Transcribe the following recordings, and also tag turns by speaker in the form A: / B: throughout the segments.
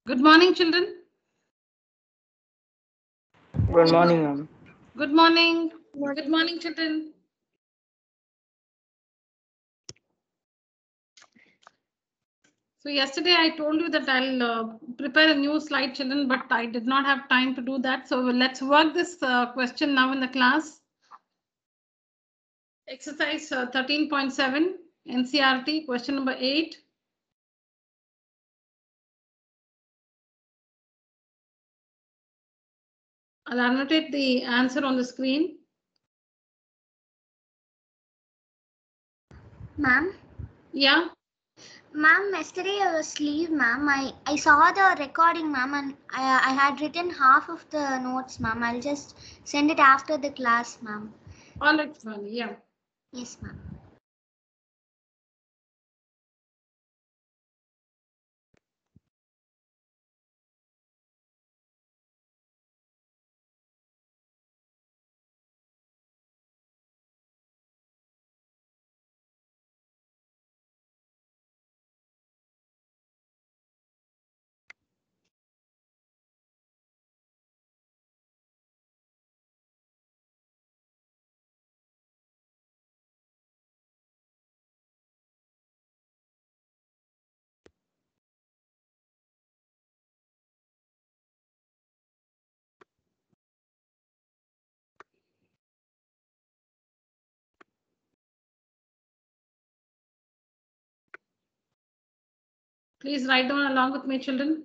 A: Good morning, children.
B: Good morning, ma'am.
A: Good morning. Good morning, children. So yesterday I told you that I'll prepare a new slide, children, but I did not have time to do that. So let's work this question now in the class. Exercise 13.7 NCRT, question number 8. I'll annotate the answer on the screen.
C: Ma'am?
A: Yeah.
C: Ma'am, yesterday I was asleep, ma'am. I saw the recording, ma'am, and I had written half of the notes, ma'am. I'll just send it after the class, ma'am.
A: All right, yeah.
C: Yes, ma'am.
A: Please write down along with me, children.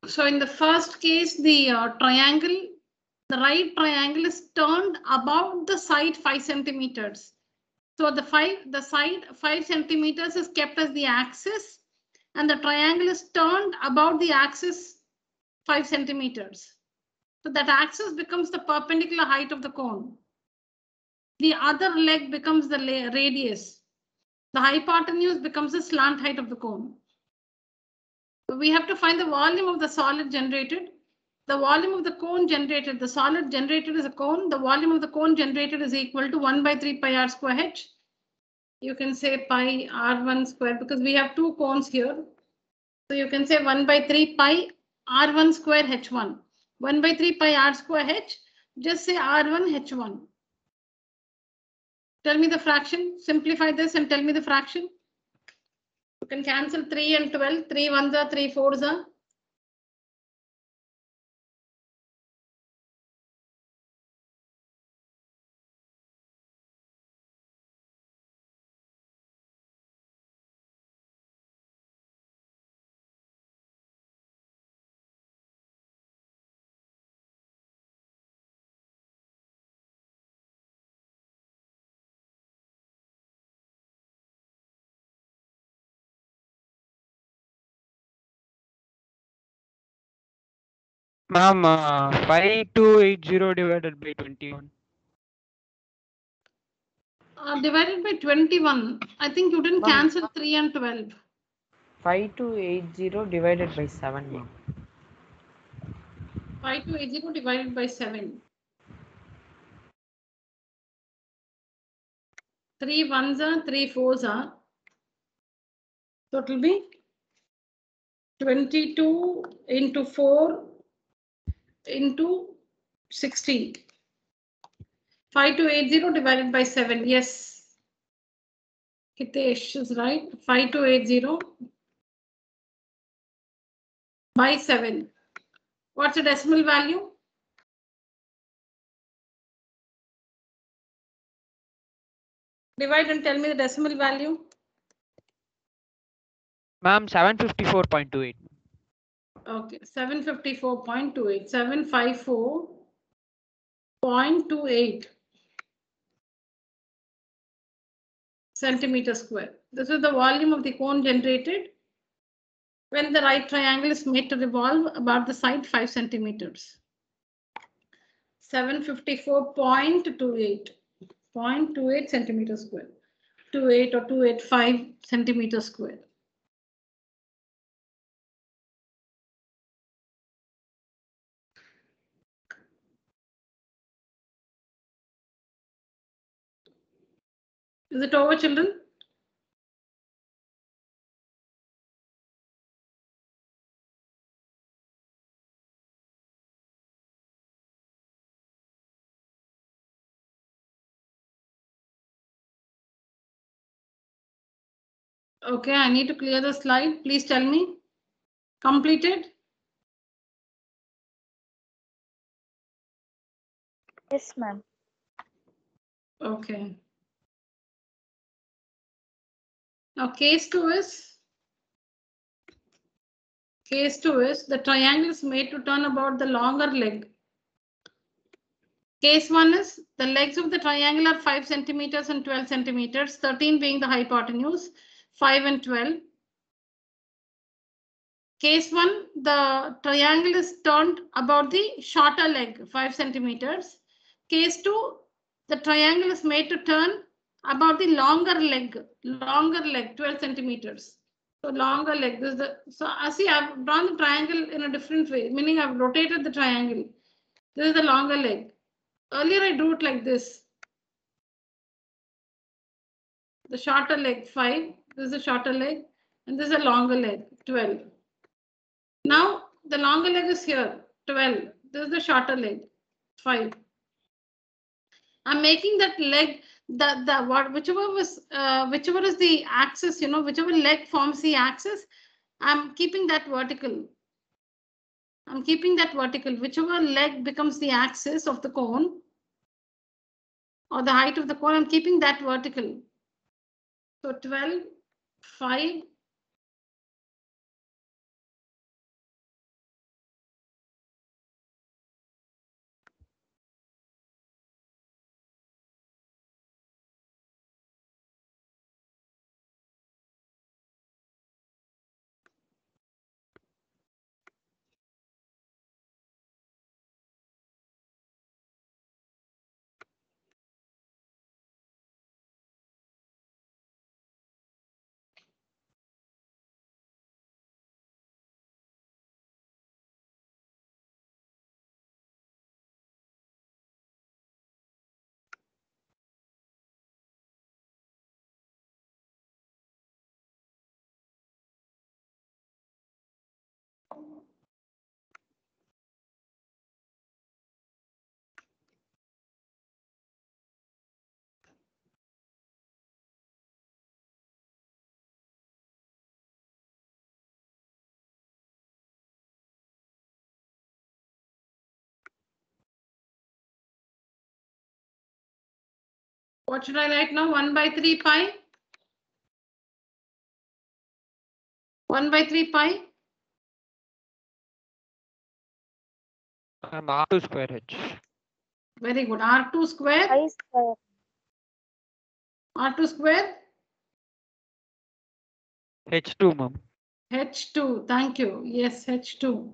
A: So in the first case, the triangle, the right triangle is turned about the side 5 centimeters. So the side 5 centimeters is kept as the axis, and the triangle is turned about the axis 5 centimeters. So that axis becomes the perpendicular height of the cone. The other leg becomes the radius. The hypotenuse becomes the slant height of the cone. So we have to find the volume of the solid generated. The volume of the cone generated, the solid generated is a cone. The volume of the cone generated is equal to 1 by 3 pi r square h. You can say pi r1 square because we have two cones here. So you can say 1 by 3 pi r1 square h1. 1 by 3 pi r square h. Just say r1 h1. Tell me the fraction. Simplify this and tell me the fraction. You can cancel 3 and 12. 3 ones are 3 fours are.
B: Ma'am, 5280 divided by 21.
A: Divided by 21. I think you didn't
B: Ma'am.
A: cancel 3 and 12.
B: 5280 divided by 7, ma'am.
A: 5280 divided by 7. 3 ones are 3 fours are. So it will be 22 into 4 into 16. 5280 divided by 7. Yes. Hitesh is right. 5280 by 7. What's the decimal value? Divide and tell me the decimal value.
B: Ma'am, 754.28.
A: Okay, 754.28. 754.28 centimeter square. This is the volume of the cone generated when the right triangle is made to revolve about the side 5 centimeters. 754.28. 0.28 centimeter square. 28 or 285 centimeter square. Is it over, children? Okay, I need to clear the slide. Please tell me. Completed?
C: Yes, ma'am.
A: Okay. Now case 2 is the triangle is made to turn about the longer leg. Case 1 is the legs of the triangle are 5 centimeters and 12 centimeters, 13 being the hypotenuse, 5 and 12. Case 1, the triangle is turned about the shorter leg, 5 centimeters. Case 2, the triangle is made to turn about the longer leg, 12 centimeters. So longer leg. This is the, so I see I've drawn the triangle in a different way, meaning I've rotated the triangle. This is the longer leg. Earlier I drew it like this. The shorter leg 5, this is the shorter leg, and this is a longer leg 12. Now the longer leg is here 12. This is the shorter leg 5. I'm making that leg whichever is the axis, whichever leg forms the axis, I'm keeping that vertical. Whichever leg becomes the axis of the cone or the height of the cone, I'm keeping that vertical. So 12, 5. What should I write now? 1 by 3 pi? 1 by 3 pi?
B: R2 square H.
A: Very good. R2 square?
C: Pi square.
A: R2 square?
B: H2, ma'am.
A: H2. Thank you. Yes, H2.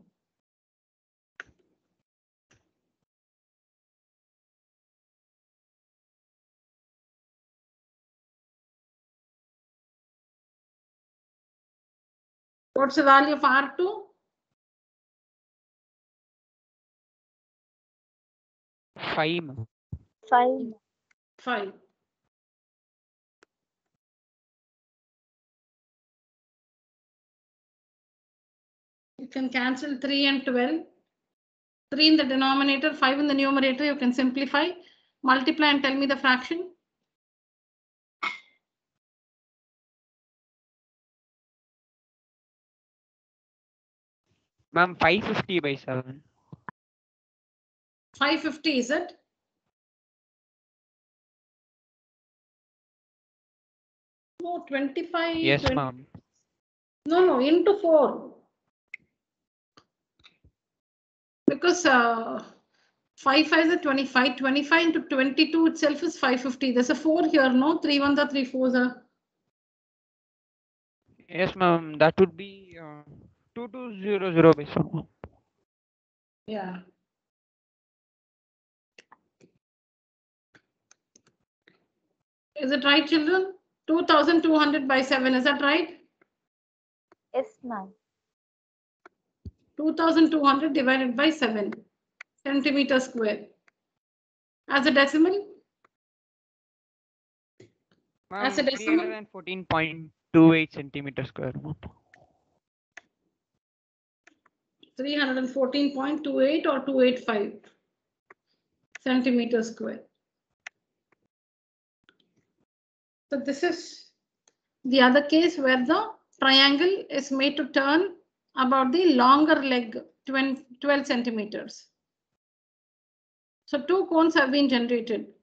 A: What's the value of R2?
B: 5, ma'am.
C: 5.
A: 5. You can cancel 3 and 12. 3 in the denominator, 5 in the numerator. You can simplify. Multiply and tell me the fraction.
B: Ma'am, 550 by 7.
A: 550, is it? No, 25.
B: Yes,
A: 20
B: ma'am.
A: No, into 4. Because 5 5 is 25. 25 into 22 itself is 550. There's a 4 here, no? 3 1s are 3 4s are.
B: Yes, ma'am. That would be 2200 by 7.
A: Yeah. Is it right, children? 2200 by 7. Is that right?
C: Yes, ma'am.
A: 2200 divided by 7 centimeter square. As a decimal? As a
B: Ma'am,
A: decimal?
B: 314.28 centimeter square. Ma'am.
A: 314.28 or 285 centimeter square. So this is the other case where the triangle is made to turn about the longer leg, 12 centimeters. So 2 cones have been generated.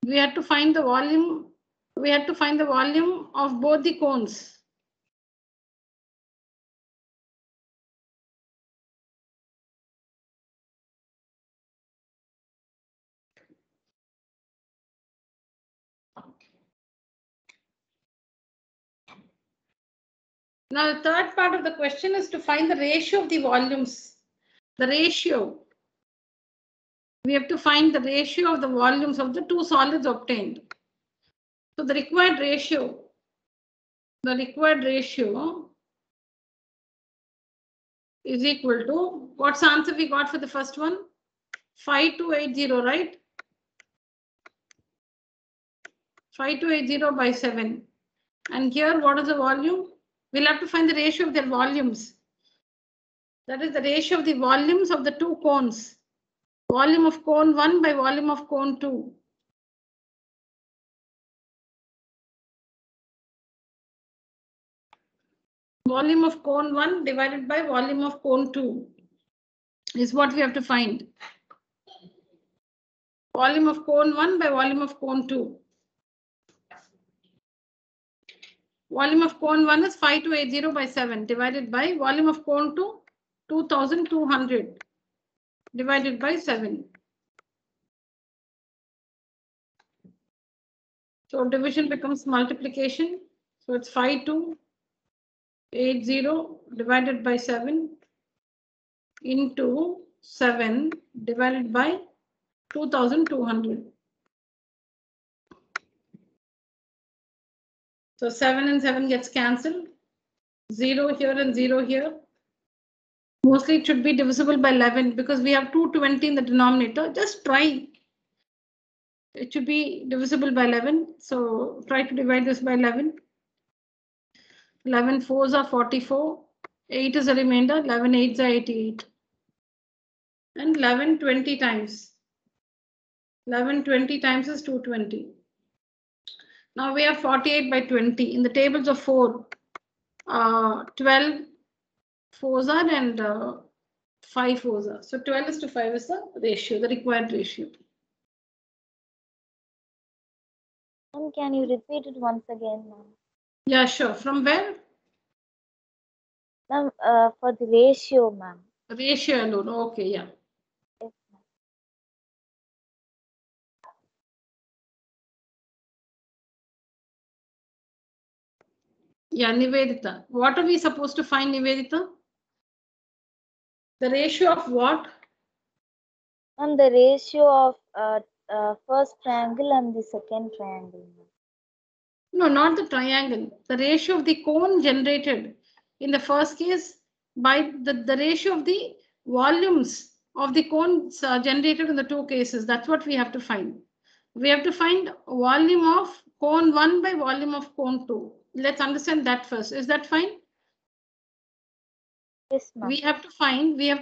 A: We had to find the volume. We had to find the volume of both the cones. Now, the third part of the question is to find the ratio of the volumes. The ratio. We have to find the ratio of the volumes of the two solids obtained. So the required ratio is equal to, what's the answer we got for the first one? 5280, right? 5280 by 7. And here, what is the volume? We'll have to find the ratio of their volumes. That is the ratio of the volumes of the two cones. Volume of cone 1 by volume of cone 2. Volume of cone 1 divided by volume of cone 2 is what we have to find. Volume of cone 1 by volume of cone 2. Volume of cone 1 is 5280 by 7 divided by volume of cone 2, 2200 divided by 7. So division becomes multiplication. So it's 5280 divided by 7 into 7 divided by 2200. So 7 and 7 gets cancelled. 0 here and 0 here. Mostly it should be divisible by 11 because we have 220 in the denominator. Just try. It should be divisible by 11. So try to divide this by 11. 11 4s are 44. 8 is a remainder. 11 8s are 88. And 11 20 times. 11 20 times is 220. Now we have 48 by 20. In the tables of 4, 12 4s are and 5 4s are. So 12:5 is the ratio, the required ratio.
C: Ma'am, can you repeat it once again, ma'am?
A: Yeah, sure. From where?
C: Ma'am, for the ratio, ma'am.
A: Ratio alone. Okay, yeah.
C: Yes, ma'am.
A: Yeah, Nivedita. What are we supposed to find, Nivedita? The ratio of what?
C: Ma'am, the ratio of first triangle and the second triangle, ma'am.
A: No, not the triangle. The ratio of the cone generated in the first case by the ratio of the volumes of the cones generated in the two cases. That's what we have to find. We have to find volume of cone 1 by volume of cone 2. Let's understand that first. Is that fine?
C: Yes, ma'am.
A: We have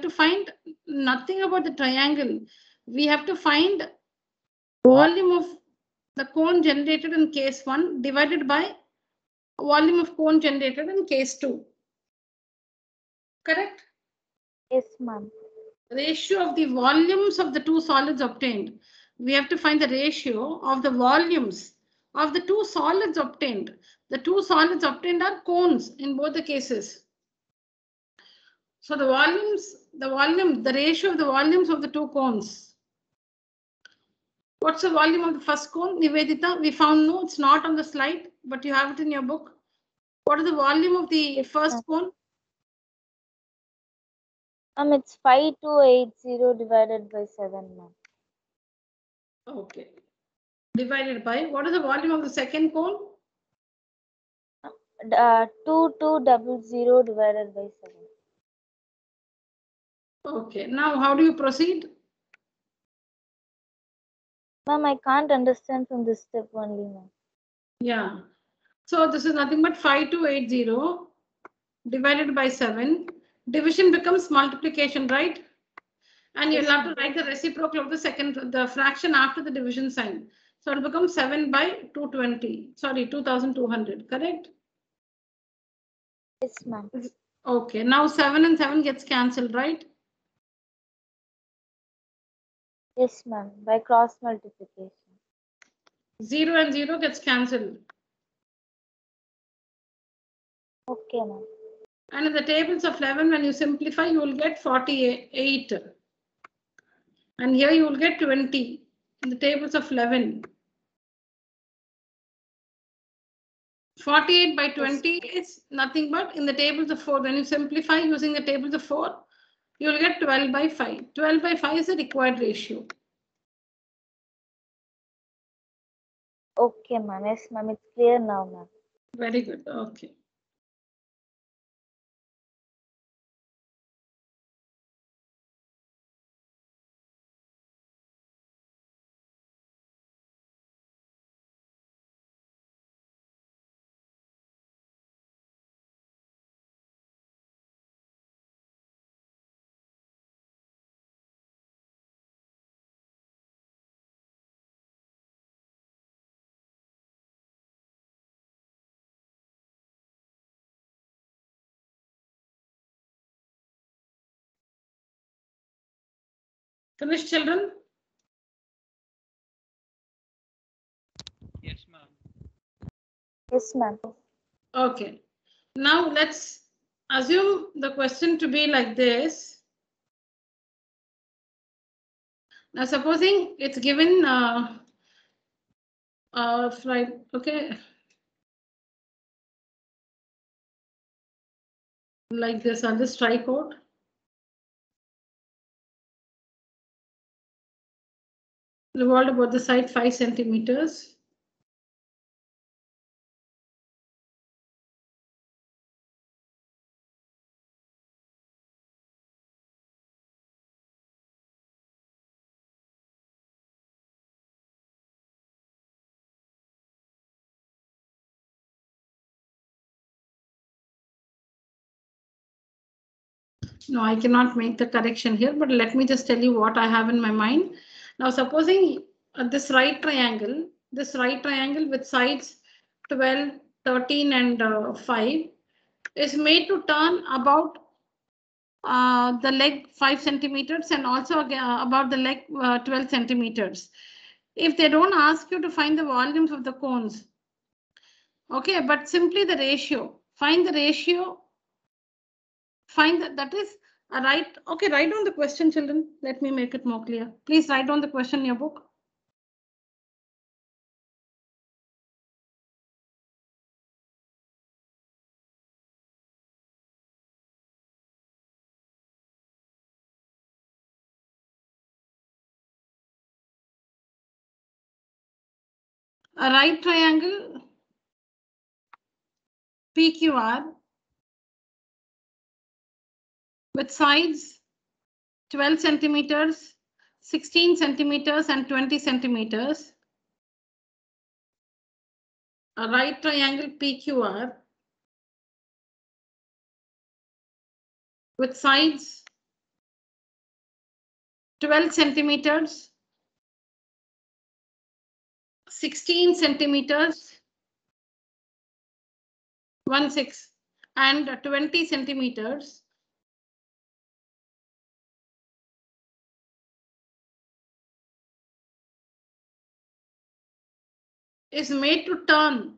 A: to find nothing about the triangle. We have to find volume of the cone generated in case 1 divided by volume of cone generated in case 2. Correct?
C: Yes, ma'am.
A: Ratio of the volumes of the two solids obtained. We have to find the ratio of the volumes of the two solids obtained. The two solids obtained are cones in both the cases. So the ratio of the volumes of the two cones. What's the volume of the first cone, Nivedita? We found no, it's not on the slide, but you have it in your book. What is the volume of the first cone?
C: It's 5280 divided by 7, ma'am.
A: Okay. Divided by, what is the volume of the second cone?
C: 2200 divided by 7.
A: Okay, now how do you proceed?
C: Ma'am, I can't understand from this step only, ma'am.
A: Yeah. So this is nothing but 5280 divided by 7. Division becomes multiplication, right? And you'll have to write the reciprocal of the fraction after the division sign. So it becomes 7 by 220. Sorry, 2200, correct?
C: Yes, ma'am.
A: Okay, now 7 and 7 gets cancelled, right?
C: Yes, ma'am. By cross multiplication.
A: 0 and 0 gets cancelled.
C: Okay, ma'am.
A: And in the tables of 11, when you simplify, you will get 48. And here you will get 20 in the tables of 11. 48 by 20 is nothing but in the tables of 4. When you simplify using the tables of 4, you will get 12 by 5. 12 by 5 is the required ratio.
C: Okay, ma'am. Yes, ma'am. It's clear now, ma'am.
A: Very good. Okay. Finished, children?
B: Yes, ma'am.
C: Yes, ma'am.
A: Okay. Now let's assume the question to be like this. Now supposing it's given right, okay. Like this, I'll just strike out. Revolved about the side 5 centimeters. No, I cannot make the correction here, but let me just tell you what I have in my mind. Now, supposing this right triangle with sides 12, 13, and 5 is made to turn about the leg 5 centimeters and also about the leg 12 centimeters. If they don't ask you to find the volumes of the cones, okay, but simply the ratio, find the ratio, find that is a right. Okay, write down the question, children. Let me make it more clear. Please write down the question in your book. A right triangle PQR with sides 12 centimeters, 16 centimeters, and 20 centimeters. A right triangle PQR with sides 12 centimeters, 16 centimeters, 1/6 and 20 centimeters. Is made to turn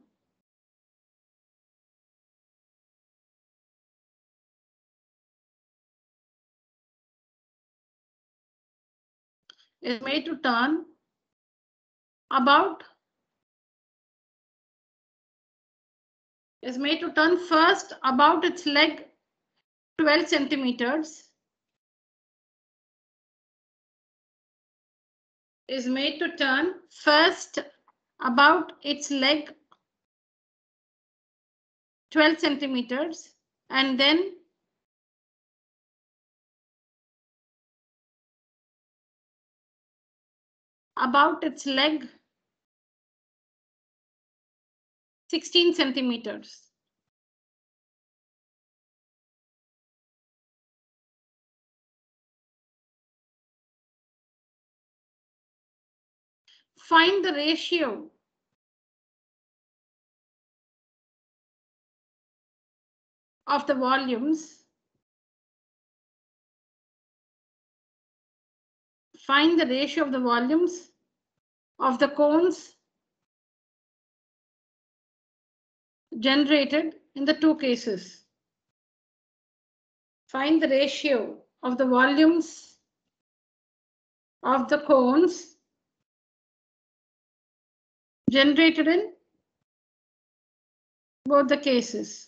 A: about first about its leg 12 centimeters. Is made to turn first about its leg 12 centimeters and then about its leg 16 centimeters. Find the ratio of the volumes. Find the ratio of the volumes of the cones generated in the two cases. Find the ratio of the volumes of the cones generated in both the cases.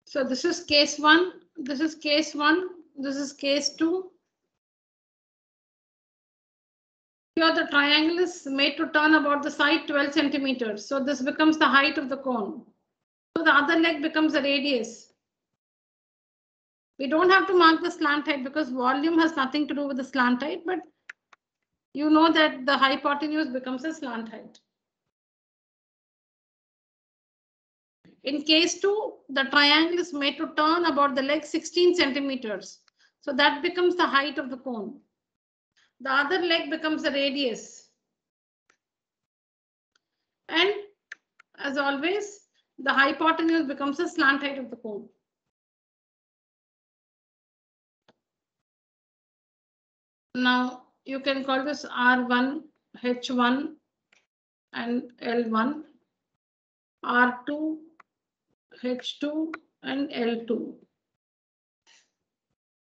A: So this is case 1, this is case 1, this is case 2. Here the triangle is made to turn about the side 12 centimeters. So this becomes the height of the cone. So the other leg becomes the radius. We don't have to mark the slant height because volume has nothing to do with the slant height, but you know that the hypotenuse becomes a slant height. In case 2, the triangle is made to turn about the leg 16 centimeters. So that becomes the height of the cone. The other leg becomes the radius. And as always, the hypotenuse becomes the slant height of the cone. Now you can call this R1, H1 and L1, R2, H2 and L2.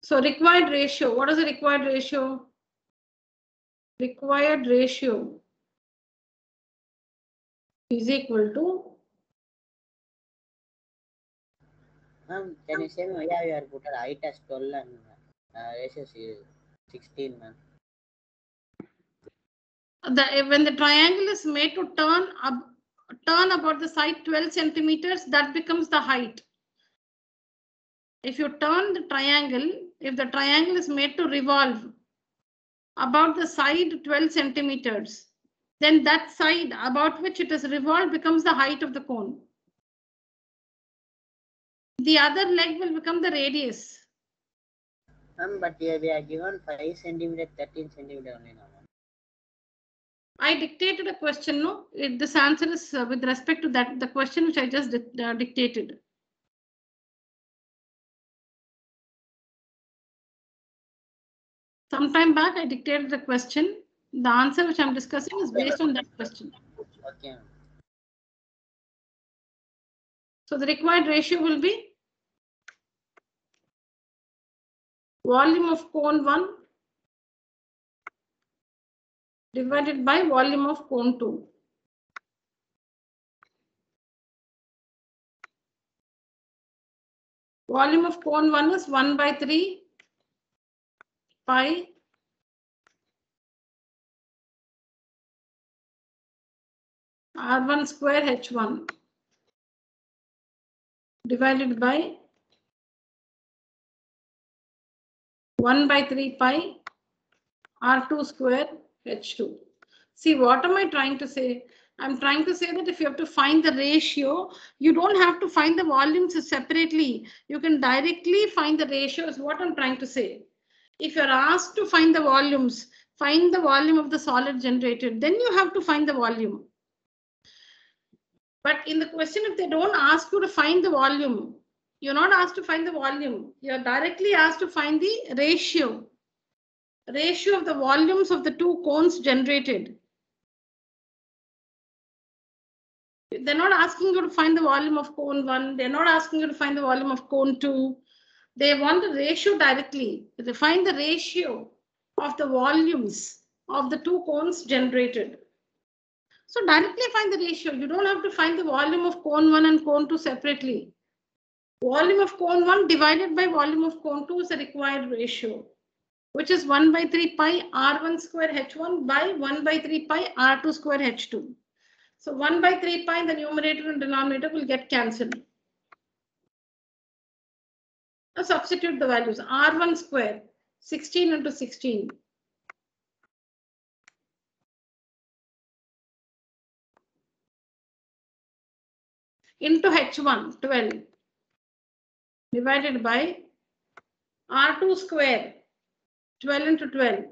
A: So required ratio, what is the required ratio? Required ratio is equal to.
D: Ma'am, can you say me why you are put a height as 12 and ratio is 16, ma'am?
A: When the triangle is made to turn about the side 12 centimeters, that becomes the height. If you turn the triangle, if the triangle is made to revolve about the side 12 centimeters, then that side about which it is revolved becomes the height of the cone. The other leg will become the radius.
D: But here we are given 5 centimeter, 13 centimeter only now.
A: I dictated a question, no? This answer is with respect to that, the question which I just dictated. Sometime back, I dictated the question. The answer which I'm discussing is based on that question.
D: Okay.
A: So the required ratio will be volume of cone 1 divided by volume of cone 2. Volume of cone 1 is 1 by 3 pi R1 square H1 divided by 1 by 3 pi R2 square H2. See, what am I trying to say? I'm trying to say that if you have to find the ratio, you don't have to find the volumes separately. You can directly find the ratios. What I'm trying to say. If you're asked to find the volumes, find the volume of the solid generated, then you have to find the volume. But in the question, if they don't ask you to find the volume, you're not asked to find the volume. You're directly asked to find the ratio of the volumes of the two cones generated. They're not asking you to find the volume of cone 1. They're not asking you to find the volume of cone 2. They want the ratio directly. They find the ratio of the volumes of the two cones generated. So directly find the ratio. You don't have to find the volume of cone 1 and cone 2 separately. Volume of cone 1 divided by volume of cone 2 is the required ratio, which is 1 by 3 pi R1 square H1 by 1 by 3 pi R2 square H2. So 1 by 3 pi in the numerator and denominator will get cancelled. Now substitute the values. R1 square, 16 into 16. Into H1, 12. Divided by R2 square, 12 into 12.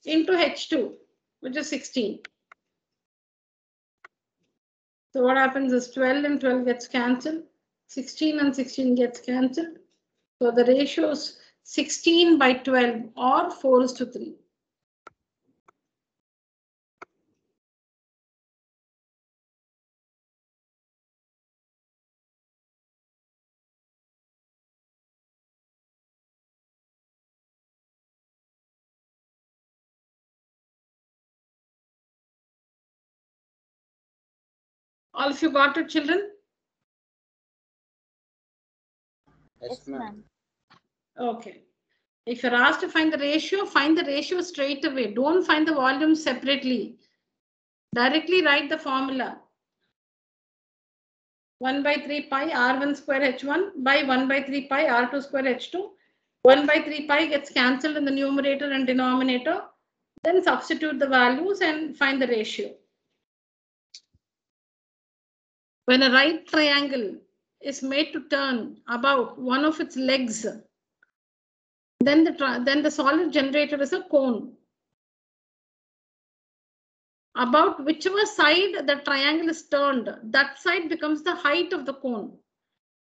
A: Into H2, which is 16. So what happens is 12 and 12 gets cancelled. 16 and 16 gets cancelled. So the ratio is 16 by 12 or 4:3. All of you got it, children?
D: Yes, ma'am.
A: Okay. If you're asked to find the ratio straight away. Don't find the volume separately. Directly write the formula. 1 by 3 pi R1 square H1 by 1 by 3 pi R2 square H2. 1 by 3 pi gets cancelled in the numerator and denominator. Then substitute the values and find the ratio. When a right triangle is made to turn about one of its legs, then the solid generated is a cone. About whichever side the triangle is turned, that side becomes the height of the cone.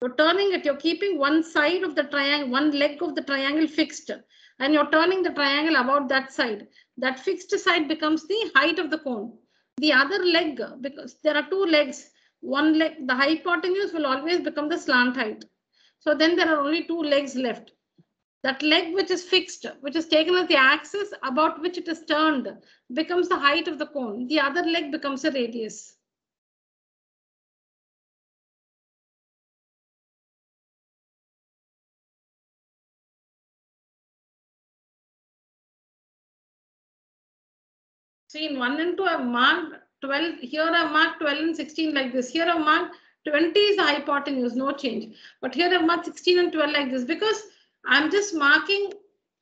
A: You're turning it, you're keeping one side of the triangle, one leg of the triangle fixed, and you're turning the triangle about that side. That fixed side becomes the height of the cone. The other leg, because there are two legs, one leg, the hypotenuse will always become the slant height. So then there are only two legs left. That leg which is fixed, which is taken as the axis about which it is turned, becomes the height of the cone. The other leg becomes a radius. See, in 1 and 2, I've marked 12. Here I've marked 12 and 16 like this. Here I've marked 20 is the hypotenuse, no change. But here I've marked 16 and 12 like this because I'm just marking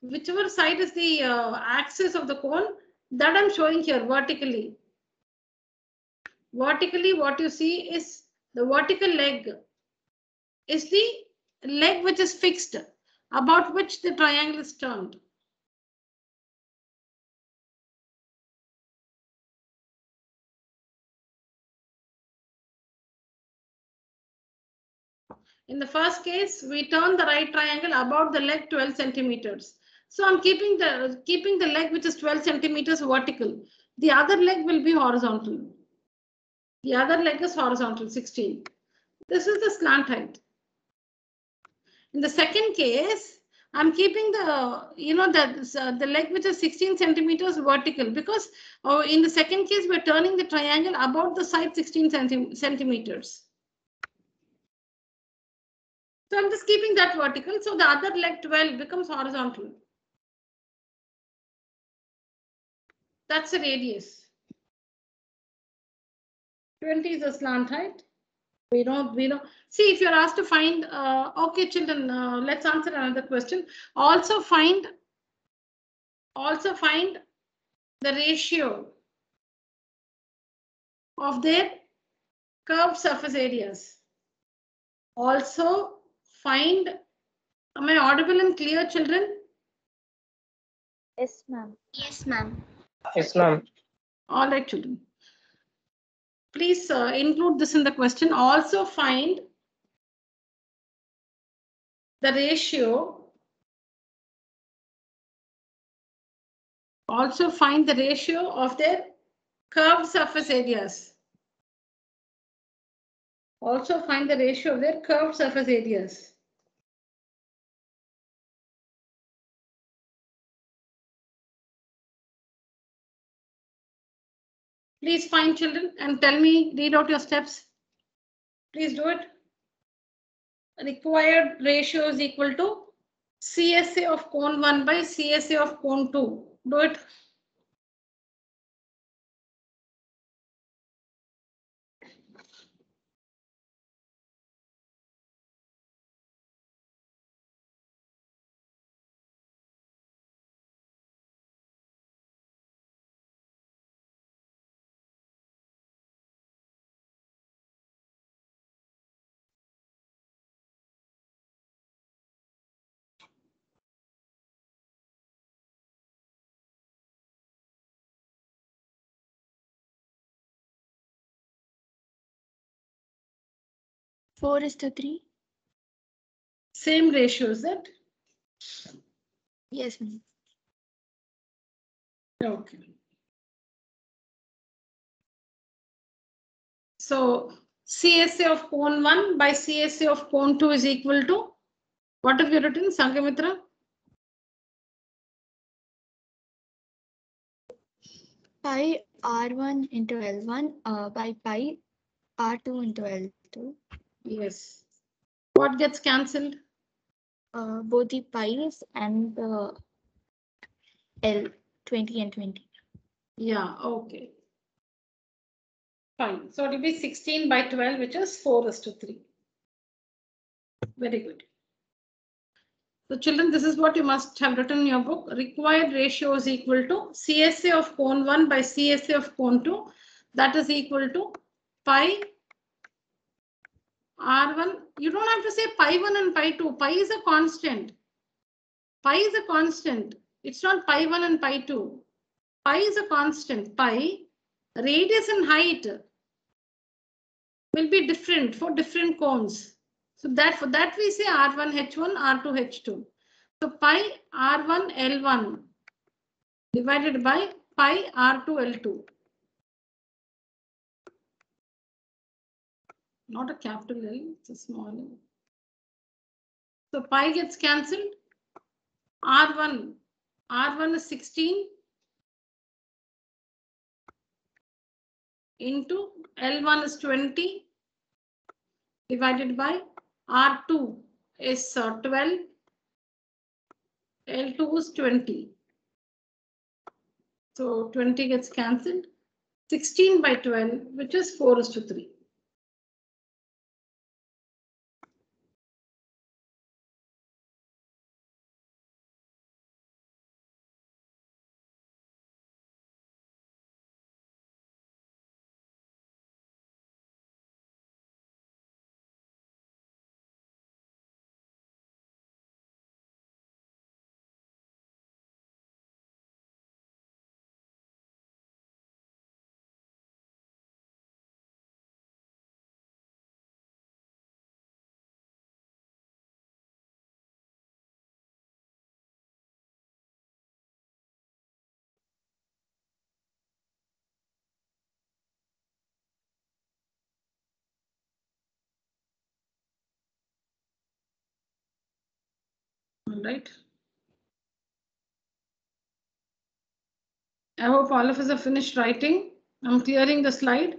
A: whichever side is the axis of the cone that I'm showing here vertically. Vertically, what you see is the vertical leg is the leg which is fixed, about which the triangle is turned. In the first case, we turn the right triangle about the leg 12 centimeters. So I'm keeping the leg which is 12 centimeters vertical. The other leg will be horizontal. The other leg is horizontal, 16. This is the slant height. In the second case, I'm keeping the, the leg which is 16 centimeters vertical, because in the second case, we're turning the triangle about the side 16 centimeters. So I'm just keeping that vertical. So the other leg 12 becomes horizontal. That's the radius. 20 is the slant height. We don't. See, if you're asked to find, okay, children, let's answer another question. Also find the ratio of their curved surface areas. Also find, am I audible and clear, children?
C: Yes, ma'am. Yes, ma'am.
E: Yes, ma'am.
A: All right, children. Please include this in the question. Also find the ratio. Also find the ratio of their curved surface areas. Also find the ratio of their curved surface areas. Please find, children, and tell me, read out your steps. Please do it. Required ratio is equal to CSA of cone 1 by CSA of cone 2. Do it.
C: Four is to 3.
A: Same ratio, is it?
C: Yes, ma'am.
A: Okay. So CSA of cone 1 by CSA of cone 2 is equal to, what have you written, Sangamitra?
C: Pi R1 into L1 by pi R2 into L2.
A: Yes. What gets cancelled?
C: Both the pi's and the L, 20 and 20.
A: Yeah, okay. Fine. So it will be 16 by 12, which is 4 is to 3. Very good. So children, this is what you must have written in your book. Required ratio is equal to CSA of cone 1 by CSA of cone 2. That is equal to pi R1. You don't have to say pi 1 and pi 2. Pi is a constant. Pi is a constant. It's not pi 1 and pi 2. Pi is a constant. Pi, radius and height will be different for different cones. So that for that we say R1 H1, R2 H2. So pi R1 L1 divided by pi R2 L2. Not a capital L, it's a small L. So pi gets cancelled. R1 is 16 into L1 is 20 divided by R2 is 12, L2 is 20. So 20 gets cancelled. 16 by 12, which is 4 is to 3. All right. I hope all of us have finished writing. I'm clearing the slide.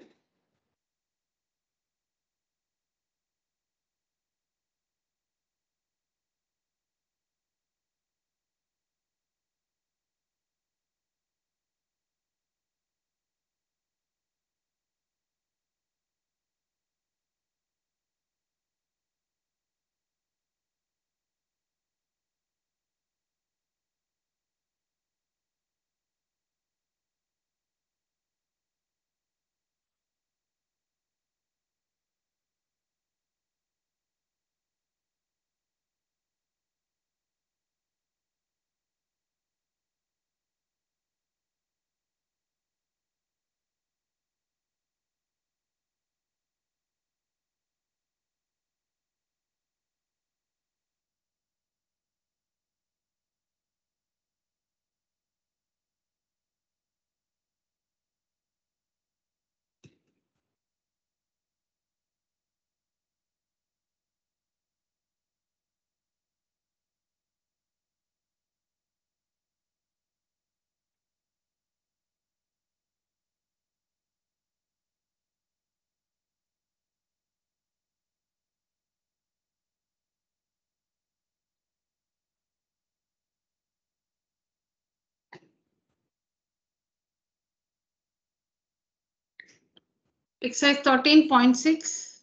A: Exercise 13.6.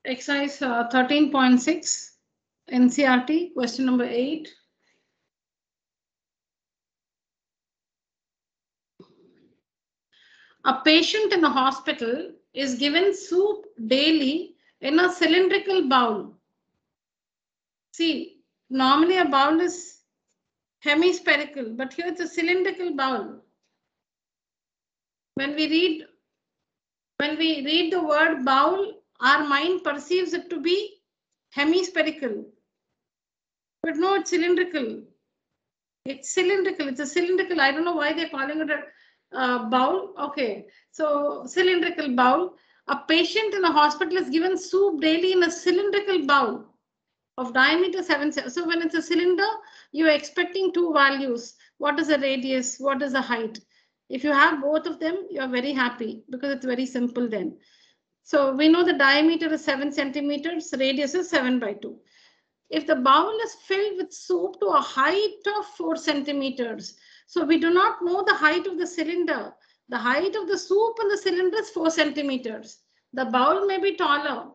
A: Exercise 13.6. NCRT, question number 8. A patient in a hospital is given soup daily in a cylindrical bowl. See, normally a bowl is hemispherical, but here it's a cylindrical bowl. When we read the word bowl, our mind perceives it to be hemispherical. But no, it's cylindrical. It's cylindrical. It's a cylindrical. I don't know why they're calling it a bowl. Okay, so cylindrical bowl. A patient in a hospital is given soup daily in a cylindrical bowl of diameter 7. So when it's a cylinder, you're expecting two values. What is the radius? What is the height? If you have both of them, you're very happy because it's very simple then. So we know the diameter is 7 centimeters, radius is 7/2. If the bowl is filled with soup to a height of 4 centimeters, so we do not know the height of the cylinder. The height of the soup in the cylinder is 4 centimeters. The bowl may be taller.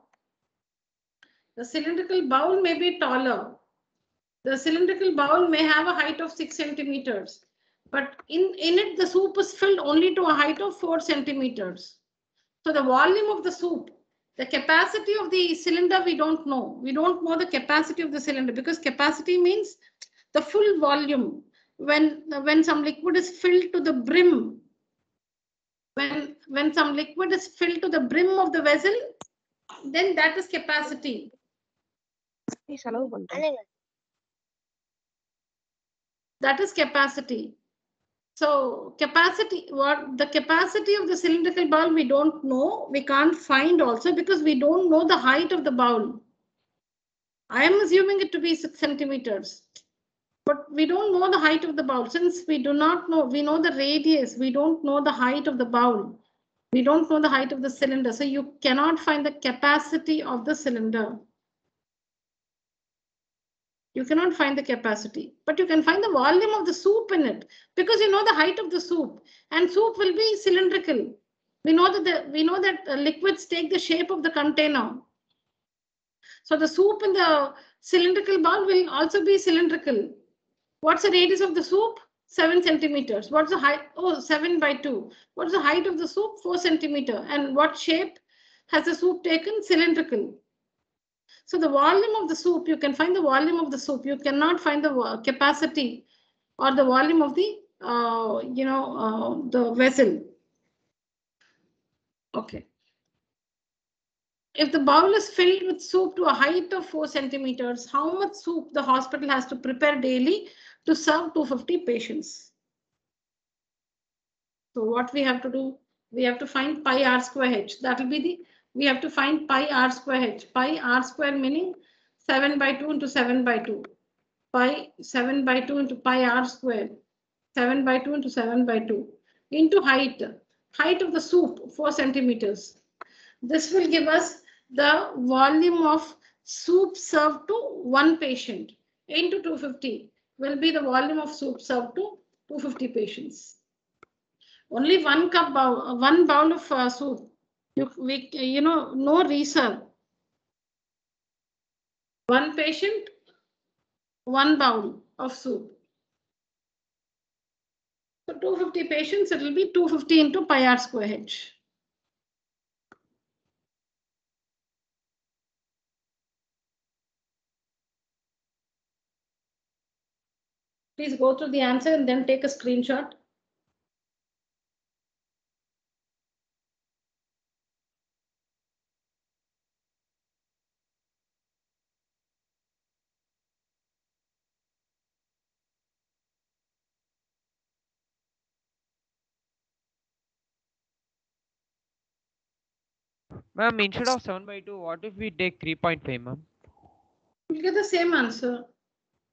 A: The cylindrical bowl may be taller. The cylindrical bowl may have a height of 6 centimeters. But in it, the soup is filled only to a height of 4 centimeters. So the volume of the soup, the capacity of the cylinder, we don't know. We don't know the capacity of the cylinder because capacity means the full volume. When some liquid is filled to the brim, when some liquid is filled to the brim of the vessel, then that is capacity. That is capacity. So capacity, what the capacity of the cylindrical bowl, we don't know. We can't find also because we don't know the height of the bowl. I am assuming it to be 6 centimeters, but we don't know the height of the bowl. Since we do not know, we know the radius, we don't know the height of the bowl. We don't know the height of the cylinder. So you cannot find the capacity of the cylinder. You cannot find the capacity, but you can find the volume of the soup in it because you know the height of the soup, and soup will be cylindrical. We know that liquids take the shape of the container. So the soup in the cylindrical bowl will also be cylindrical. What's the radius of the soup? 7 centimeters. What's the height? Oh, 7/2. What's the height of the soup? 4 centimeters. And what shape has the soup taken? Cylindrical. So the volume of the soup, you can find the volume of the soup. You cannot find the capacity or the volume of the, the vessel. Okay. If the bowl is filled with soup to a height of 4 centimeters, how much soup the hospital has to prepare daily to serve 250 patients? So what we have to do, we have to find pi r square h. That will be we have to find pi r square h. Pi r square meaning 7 by 2 into 7 by 2. Pi 7 by 2 into pi r square. 7 by 2 into 7 by 2 into height. Height of the soup 4 centimeters. This will give us the volume of soup served to one patient into 250 will be the volume of soup served to 250 patients. Only one bowl of soup. No reserve. One patient, one bowl of soup. So 250 patients, it will be 250 into pi r square h. Please go through the answer and then take a screenshot.
B: Ma'am, instead of 7 by 2, what if we take 3.5, ma'am?
A: You'll get the same answer.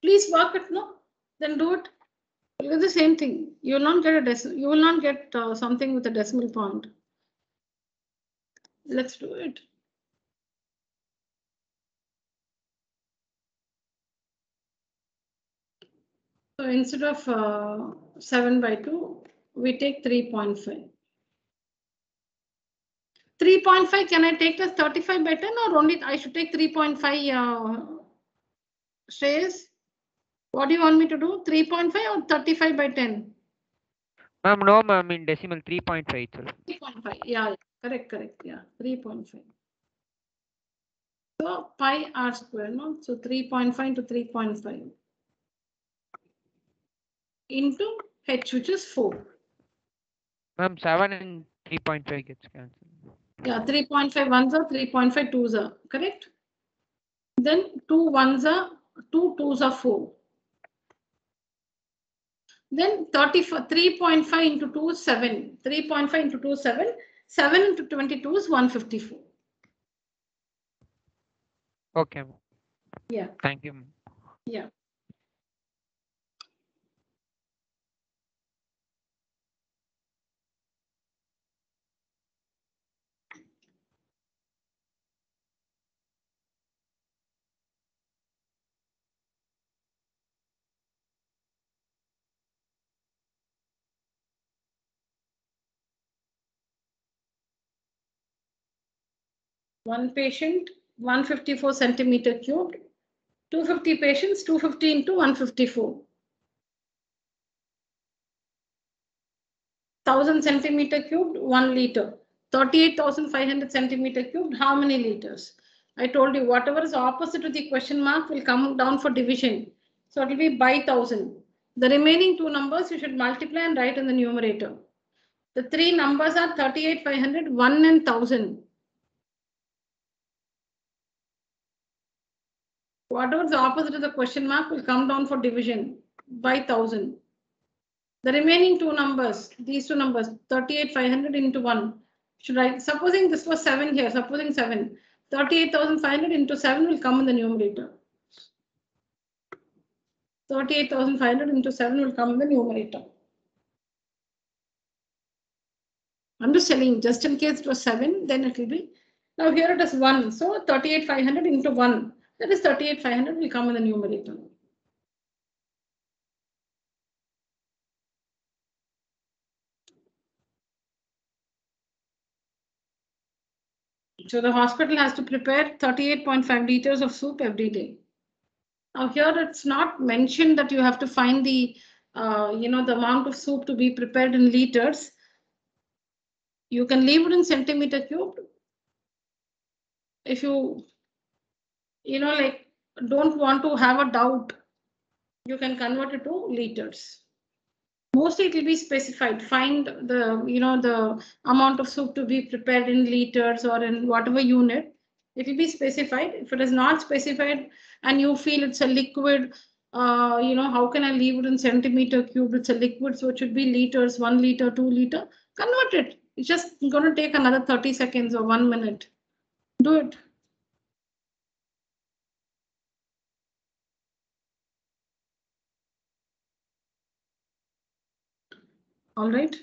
A: Please work it, no? Then do it. You'll get the same thing. You will not get you will not get something with a decimal point. Let's do it. So instead of 7 by 2, we take 3.5. 3.5, can I take as 35 by 10 or only I should take 3.5 Shreyas? What do you want me to do? 3.5 or 35 by 10?
B: Ma'am, no, ma'am, in decimal 3.5 itself.
A: 3.5, yeah, correct, yeah, 3.5. So pi r square, no? So 3.5 into 3.5 into h, which is 4.
B: Ma'am, 7 and 3.5 gets cancelled.
A: Yeah, 3.5 ones are 3.5 twos are, correct? Then 2 ones are 2 twos are 4. Then 3.5 into 2 is 7. 3.5 into 2 is 7. 7 into 22 is 154.
B: Okay, ma'am.
A: Yeah.
B: Thank you, ma'am.
A: Yeah. One patient, 154 centimeter cubed. 250 patients, 250 into 154. 1000 centimeter cubed, 1 liter. 38,500 centimeter cubed, how many liters? I told you whatever is opposite to the question mark will come down for division. So it will be by 1000. The remaining two numbers you should multiply and write in the numerator. The three numbers are 38,500, 1 and 1000. Whatever is opposite to the question mark will come down for division by 1000. The remaining two numbers, these two numbers, 38,500 into 1. Should I, supposing this was 7 here, supposing 7, 38,500 into 7 will come in the numerator. 38,500 into 7 will come in the numerator. I'm just telling, just in case it was 7, then it will be. Now here it is 1. So 38,500 into 1. That is 38,500 will come in the numerator. So the hospital has to prepare 38.5 liters of soup every day. Now here it's not mentioned that you have to find the, the amount of soup to be prepared in liters. You can leave it in centimeter cubed. If you, don't want to have a doubt, you can convert it to liters. Mostly it will be specified. Find the, the amount of soup to be prepared in liters or in whatever unit. It will be specified. If it is not specified and you feel it's a liquid, how can I leave it in centimeter cube? It's a liquid, so it should be liters, 1 liter, 2 liter. Convert it. It's just going to take another 30 seconds or 1 minute. Do it. All right.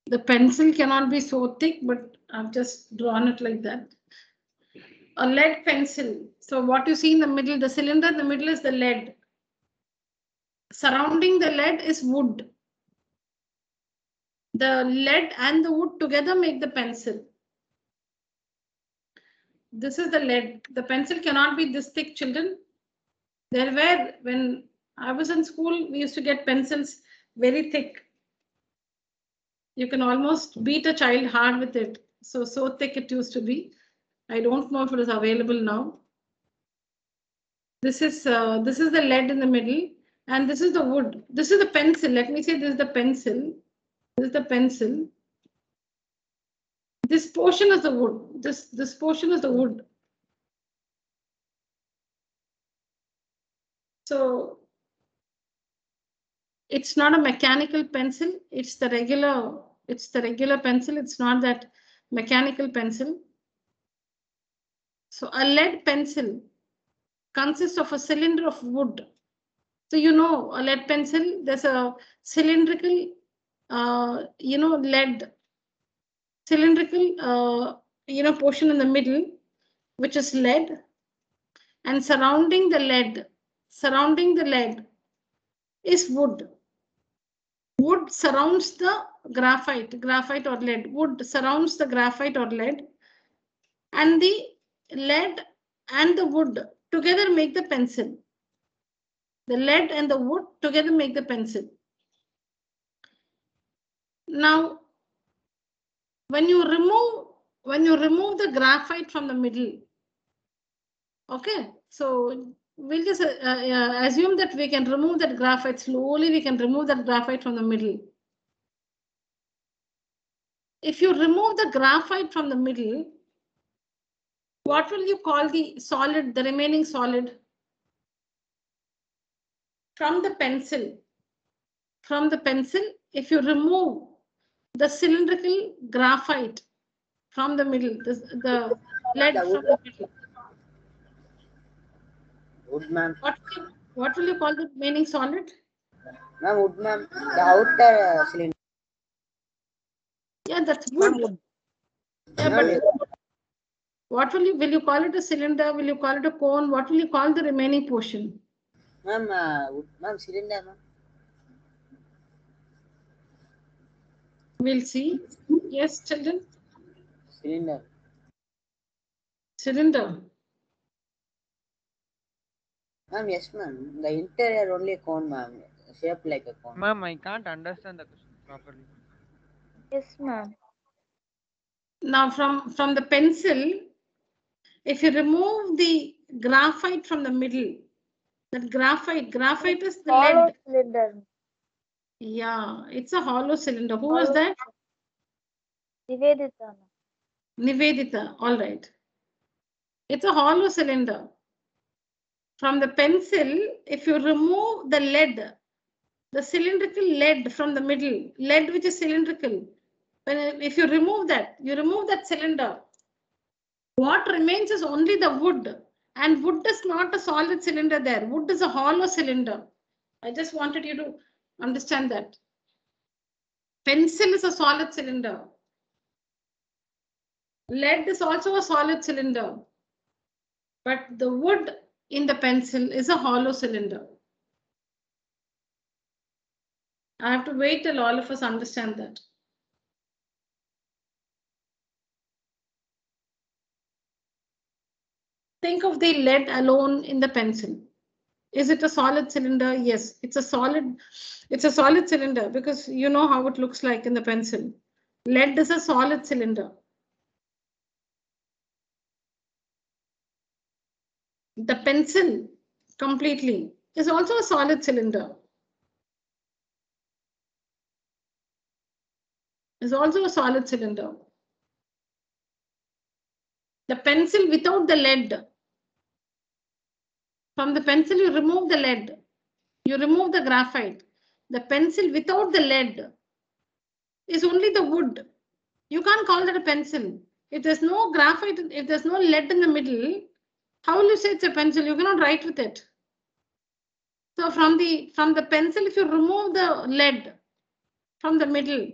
A: The pencil cannot be so thick, but I've just drawn it like that. A lead pencil. So what you see in the middle, the cylinder in the middle is the lead. Surrounding the lead is wood. The lead and the wood together make the pencil. This is the lead. The pencil cannot be this thick, children. There were, when I was in school, we used to get pencils very thick. You can almost beat a child hard with it. So thick it used to be. I don't know if it is available now. This is the lead in the middle, and this is the wood. This is the pencil. Let me say this is the pencil. This is the pencil. This portion is the wood. This portion is the wood. So it's not a mechanical pencil. It's the regular pencil. It's not that mechanical pencil. So a lead pencil consists of a cylinder of wood. So you know, a lead pencil, there's a cylindrical, lead cylindrical, portion in the middle, which is lead, and surrounding the lead is wood. Wood surrounds the graphite or lead. Wood surrounds the graphite or lead, and the lead and the wood together make the pencil. The lead and the wood together make the pencil. Now, when you remove the graphite from the middle, okay, so we'll just assume that we can remove that graphite slowly. We can remove that graphite from the middle. If you remove the graphite from the middle, what will you call the solid, the remaining solid? From the pencil, if you remove the cylindrical graphite from the middle, the lead from the middle.
D: Wood, ma'am.
A: What will you call the remaining solid?
D: Ma'am, wood, ma'am. The outer cylinder.
A: Yeah, that's wood. Yeah, but what will you call it? A cylinder? Will you call it a cone? What will you call the remaining portion?
D: Ma'am, ma'am, cylinder, ma'am.
A: We'll see. Yes, children.
D: Cylinder.
A: Cylinder.
D: Ma'am, yes, ma'am. The interior only cone, ma'am. Shaped like a cone.
B: Ma'am, I can't understand the question properly.
C: Yes, ma'am.
A: Now, from the pencil, if you remove the graphite from the middle, that graphite is the
C: Hollow
A: lead.
C: cylinder.
A: Yeah, it's a hollow cylinder. Who was that?
C: Nivedita.
A: Nivedita. All right. It's a hollow cylinder. From the pencil, if you remove the lead, the cylindrical lead from the middle, lead which is cylindrical, if you remove that cylinder, what remains is only the wood. And wood is not a solid cylinder there. Wood is a hollow cylinder. I just wanted you to understand that. Pencil is a solid cylinder. Lead is also a solid cylinder. But the wood in the pencil is a hollow cylinder. I have to wait till all of us understand that. Think of the lead alone in the pencil. Is it a solid cylinder? Yes, it's a solid cylinder because you know how it looks like in the pencil. Lead is a solid cylinder. The pencil completely is also a solid cylinder. Is also a solid cylinder. The pencil without the lead. From the pencil, you remove the lead. You remove the graphite. The pencil without the lead is only the wood. You can't call that a pencil. If there's no graphite, if there's no lead in the middle, how will you say it's a pencil? You cannot write with it. So from the pencil, if you remove the lead from the middle,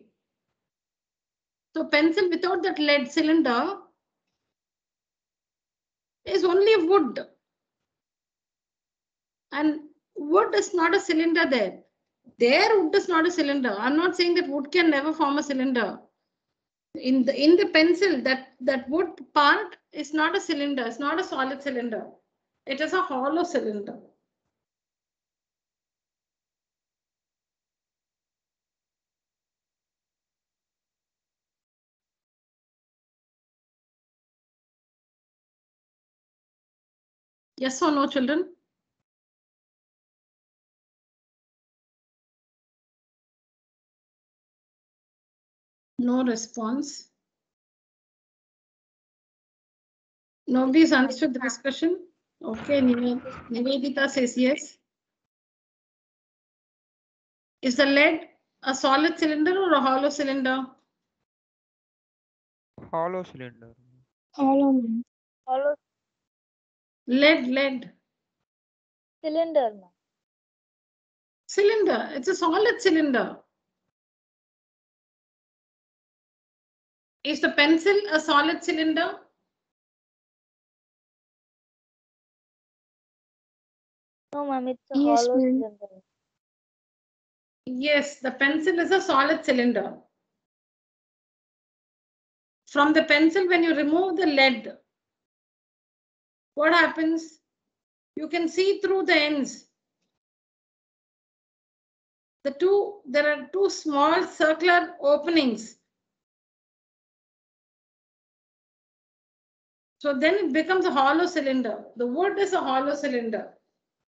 A: so pencil without that lead cylinder is only wood. And wood is not a cylinder there. There wood is not a cylinder. I'm not saying that wood can never form a cylinder. In the pencil, that wood part is not a cylinder. It's not a solid cylinder. It is a hollow cylinder. Yes or no, children? No response. Nobody's understood the discussion. Okay, Nivedita says yes. Is the lead a solid cylinder or a hollow cylinder?
B: Hollow cylinder.
E: Hollow, ma'am.
F: Hollow
A: Lead.
F: cylinder, ma'am.
A: Cylinder. It's a solid cylinder. Is the pencil a solid cylinder?
F: No, ma'am, it's a
E: Yes,
F: hollow
E: ma'am.
F: cylinder.
A: Yes, the pencil is a solid cylinder. From the pencil, when you remove the lead, what happens? You can see through the ends. There are two small circular openings. So then it becomes a hollow cylinder. The wood is a hollow cylinder.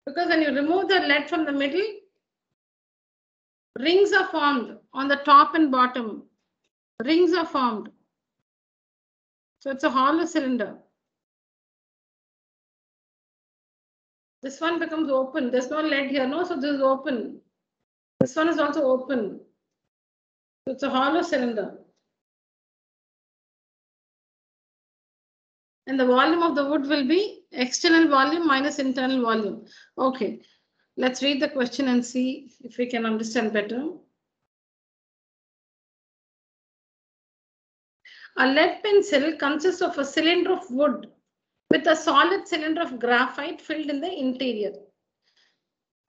A: Because when you remove the lead from the middle, rings are formed on the top and bottom. Rings are formed. So it's a hollow cylinder. This one becomes open. There's no lead here, no? So this is open. This one is also open. So it's a hollow cylinder. And the volume of the wood will be external volume minus internal volume. Okay, let's read the question and see if we can understand better. A lead pencil consists of a cylinder of wood with a solid cylinder of graphite filled in the interior.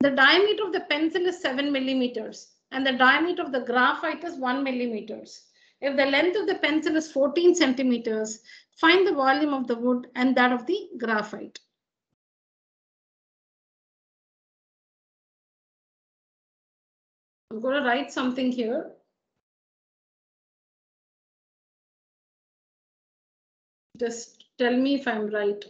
A: The diameter of the pencil is 7 millimeters and the diameter of the graphite is 1 millimeters. If the length of the pencil is 14 centimeters, find the volume of the wood and that of the graphite. I'm going to write something here. Just tell me if I'm right.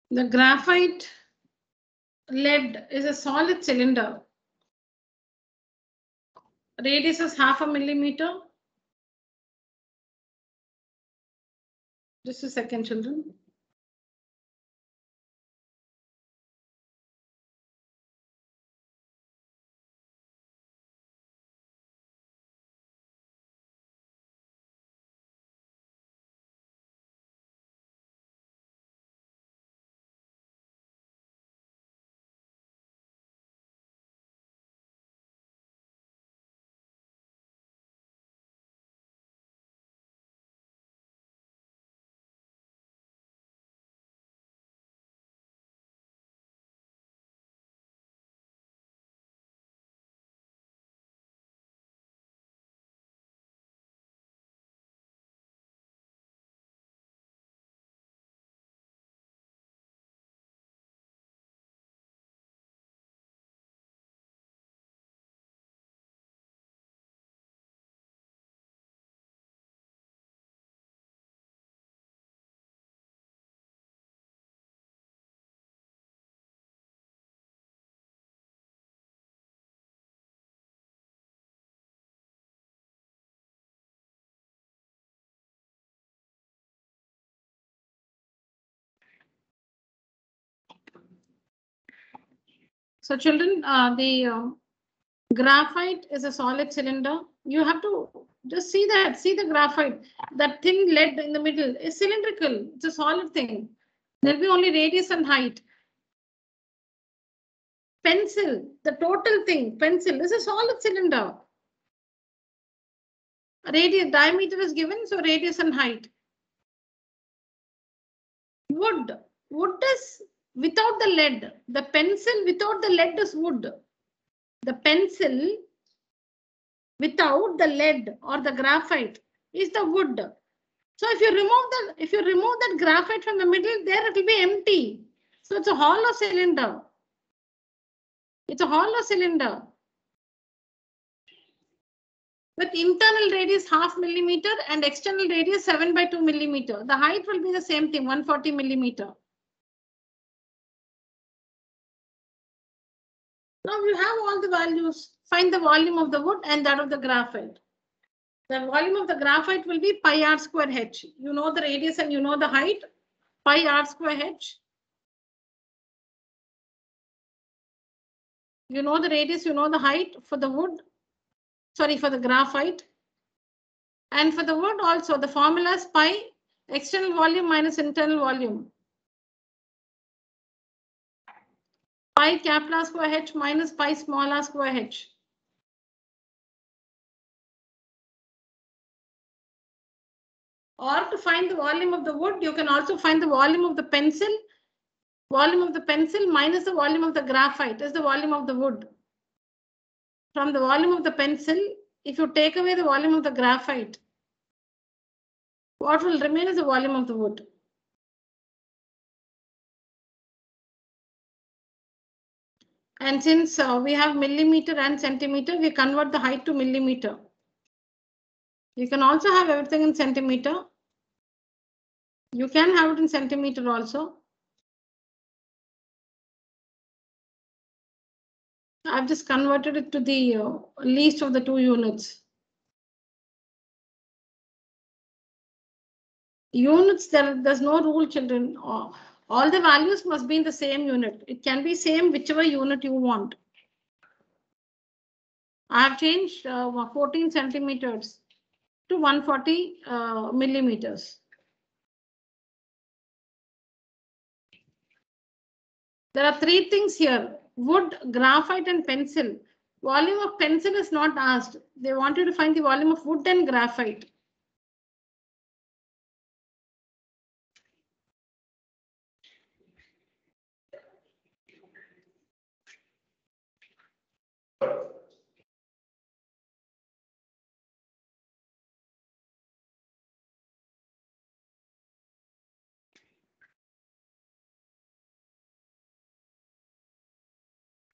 A: The graphite lead is a solid cylinder. Radius is 0.5 millimeter. Just a second, children. So children, the graphite is a solid cylinder. You have to just see that, see the graphite. That thin lead in the middle is cylindrical. It's a solid thing. There'll be only radius and height. Pencil, the total thing, pencil is a solid cylinder. Radius, diameter is given, so radius and height. Wood, wood is without the lead. The pencil without the lead is wood. The pencil without the lead or the graphite is the wood. So if you remove that graphite from the middle, there it will be empty. So it's a hollow cylinder. It's a hollow cylinder. With internal radius 0.5 millimeter and external radius 7/2 millimeter. The height will be the same thing, 140 millimeter. Now you have all the values. Find the volume of the wood and that of the graphite. The volume of the graphite will be pi r square h. You know the radius and you know the height. Pi r square h. You know the radius, you know the height for the wood. Sorry, for the graphite. And for the wood also, the formula is pi external volume minus internal volume. Pi capital R square h minus pi small r square h. Or to find the volume of the wood, you can also find the volume of the pencil. Volume of the pencil minus the volume of the graphite is the volume of the wood. From the volume of the pencil, if you take away the volume of the graphite, what will remain is the volume of the wood. And since we have millimeter and centimeter, we convert the height to millimeter. You can also have everything in centimeter. You can have it in centimeter also. I've just converted it to the least of the two units. Units, there's no rule, children. All the values must be in the same unit. It can be same whichever unit you want. I have changed 14 centimeters to 140 millimeters. There are three things here: wood, graphite, and pencil. Volume of pencil is not asked. They want you to find the volume of wood and graphite.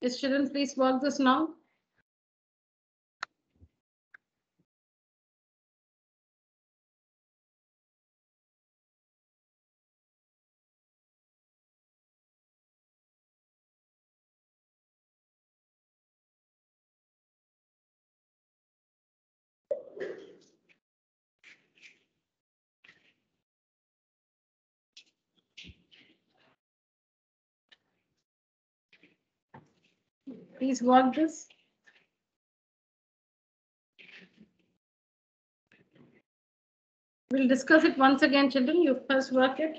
A: Students, please work this now. please work this. We'll discuss it once again, children. You first work it.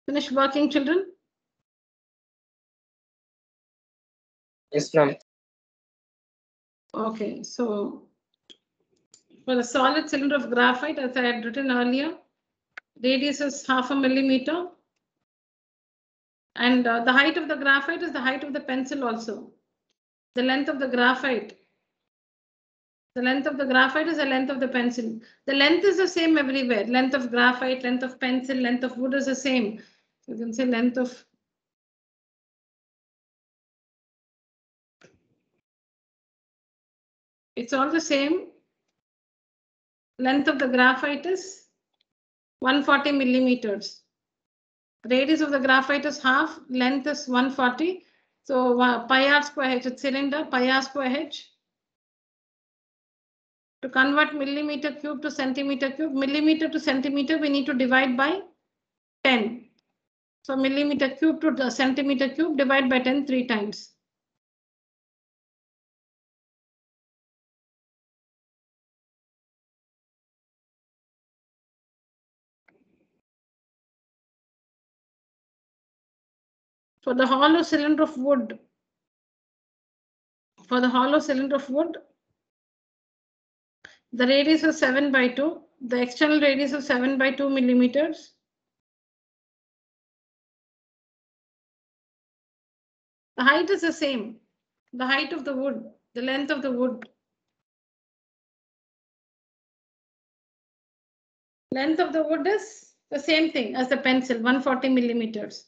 A: Finish working, children.
E: Yes, ma'am.
A: Okay, so for the solid cylinder of graphite, as I had written earlier, radius is 0.5 millimeter. And the height of the graphite is the height of the pencil also. The length of the graphite. The length of the graphite is the length of the pencil. The length is the same everywhere. Length of graphite, length of pencil, length of wood is the same. So you can say length of. It's all the same. Length of the graphite is 140 millimeters. Radius of the graphite is half, length is 140. So pi r square h, it's cylinder, pi r square h. To convert millimeter cube to centimeter cube, millimeter to centimeter, we need to divide by 10. So millimeter cube to the centimeter cube, divide by 10 3 times. For the hollow cylinder of wood, the radius is 7 by 2. The external radius is 7 by 2 millimeters. The height is the same. The height of the wood, the length of the wood. Length of the wood is the same thing as the pencil, 140 millimeters.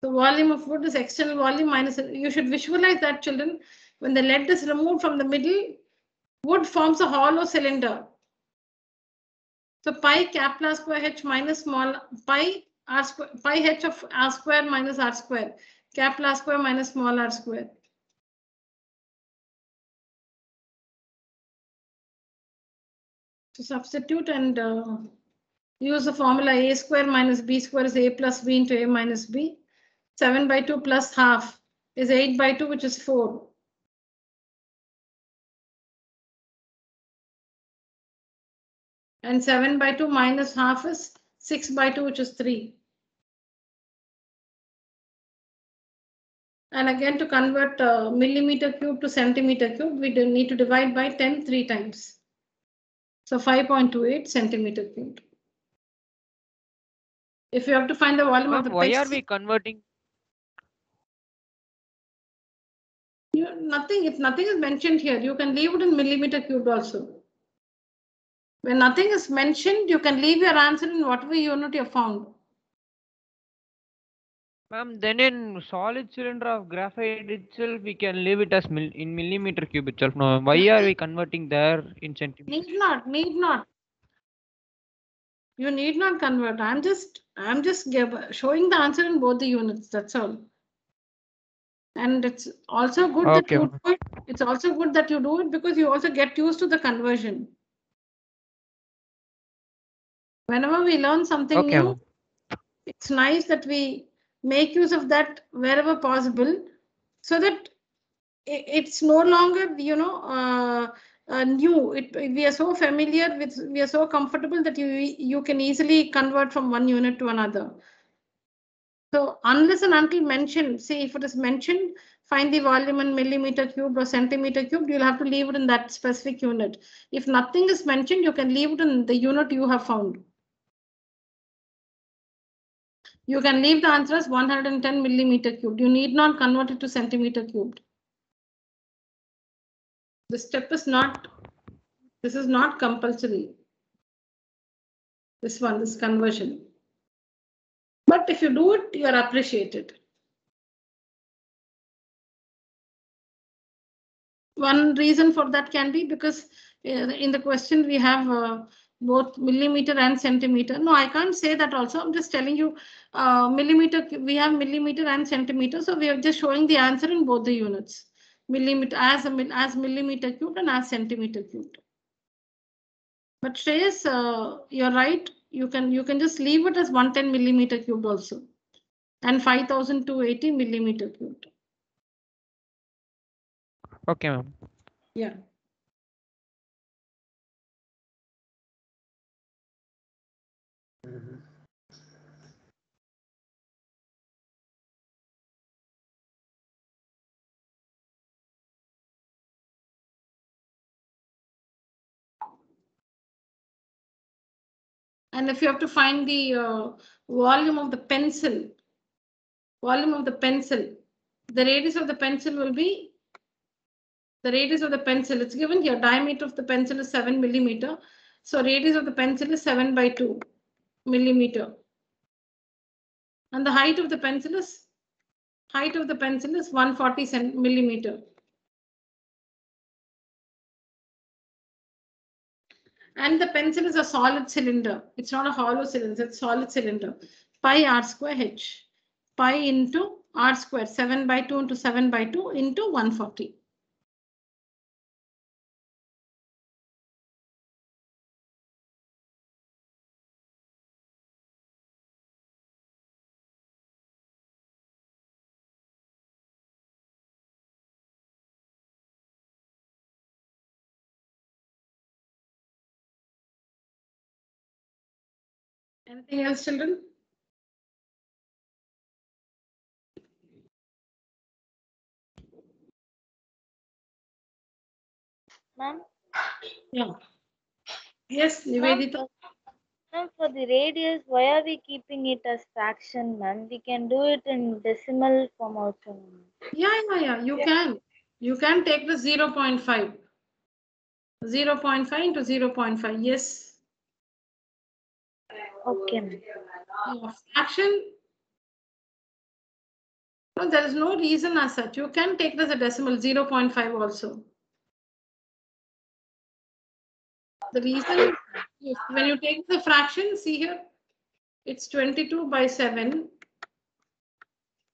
A: The volume of wood is external volume minus, you should visualize that, children. When the lead is removed from the middle, wood forms a hollow cylinder. So pi Kepler square h minus small pi r square, pi h of r square minus r square, Kepler square minus small r square. So substitute and use the formula a square minus b square is a plus b into a minus b. 7 by 2 plus half is 8 by 2, which is 4. And 7 by 2 minus half is 6 by 2, which is 3. And again, to convert millimeter cube to centimeter cube, we need to divide by 10 3 times. So 5.28 centimeter cubed. If you have to find the volume of the
B: Why
A: pencil,
B: are we converting?
A: nothing. If nothing is mentioned here, you can leave it in millimeter cubed also. When nothing is mentioned, you can leave your answer in whatever unit you have found.
B: Ma'am, then in solid cylinder of graphite itself, we can leave it as in millimeter cube itself. No, why are we converting there in centimeters?
A: Need not. You need not convert. I'm just showing the answer in both the units. That's all. And it's also good that you do it. It's also good that you do it because you also get used to the conversion. Whenever we learn something new, it's nice that we make use of that wherever possible, so that it's no longer, new. We are so familiar with, we are so comfortable that you can easily convert from one unit to another. So unless and until mentioned, see if it is mentioned, find the volume in millimeter cubed or centimeter cubed, you'll have to leave it in that specific unit. If nothing is mentioned, you can leave it in the unit you have found. You can leave the answer as 110 millimeter cubed. You need not convert it to centimeter cubed. This step is not, this is not compulsory. This conversion. But if you do it, you are appreciated. One reason for that can be because in the question we have both millimeter and centimeter. No, I can't say that also. I'm just telling you millimeter, we have millimeter and centimeter. So we are just showing the answer in both the units. Millimeter as millimeter cubed and as centimeter cubed. But Shreyas, you're right. You can just leave it as 110 millimeter cubed also. And 5280 millimeter cubed.
B: Okay, ma'am.
A: Yeah. And if you have to find the volume of the pencil, the radius of the pencil will be, it's given here, diameter of the pencil is 7 millimeter. So radius of the pencil is 7 by 2 millimeter. And the height of the pencil is 140 millimeter. And the pencil is a solid cylinder. It's not a hollow cylinder, it's solid cylinder. Pi r square h. Pi into r square, 7 by 2 into 7 by 2 into 140. Anything else, children?
F: Ma'am?
A: Yeah. Yes, Nivedita.
F: Ma'am, for the radius, why are we keeping it as fraction, ma'am? We can do it in decimal form also, ma'am.
A: Yeah. You can take the 0.5. 0.5 into 0.5. Yes.
F: Okay, ma'am.
A: Fraction. No, there is no reason as such. You can take it as a decimal 0.5 also. The reason is when you take the fraction, see here, it's 22 by 7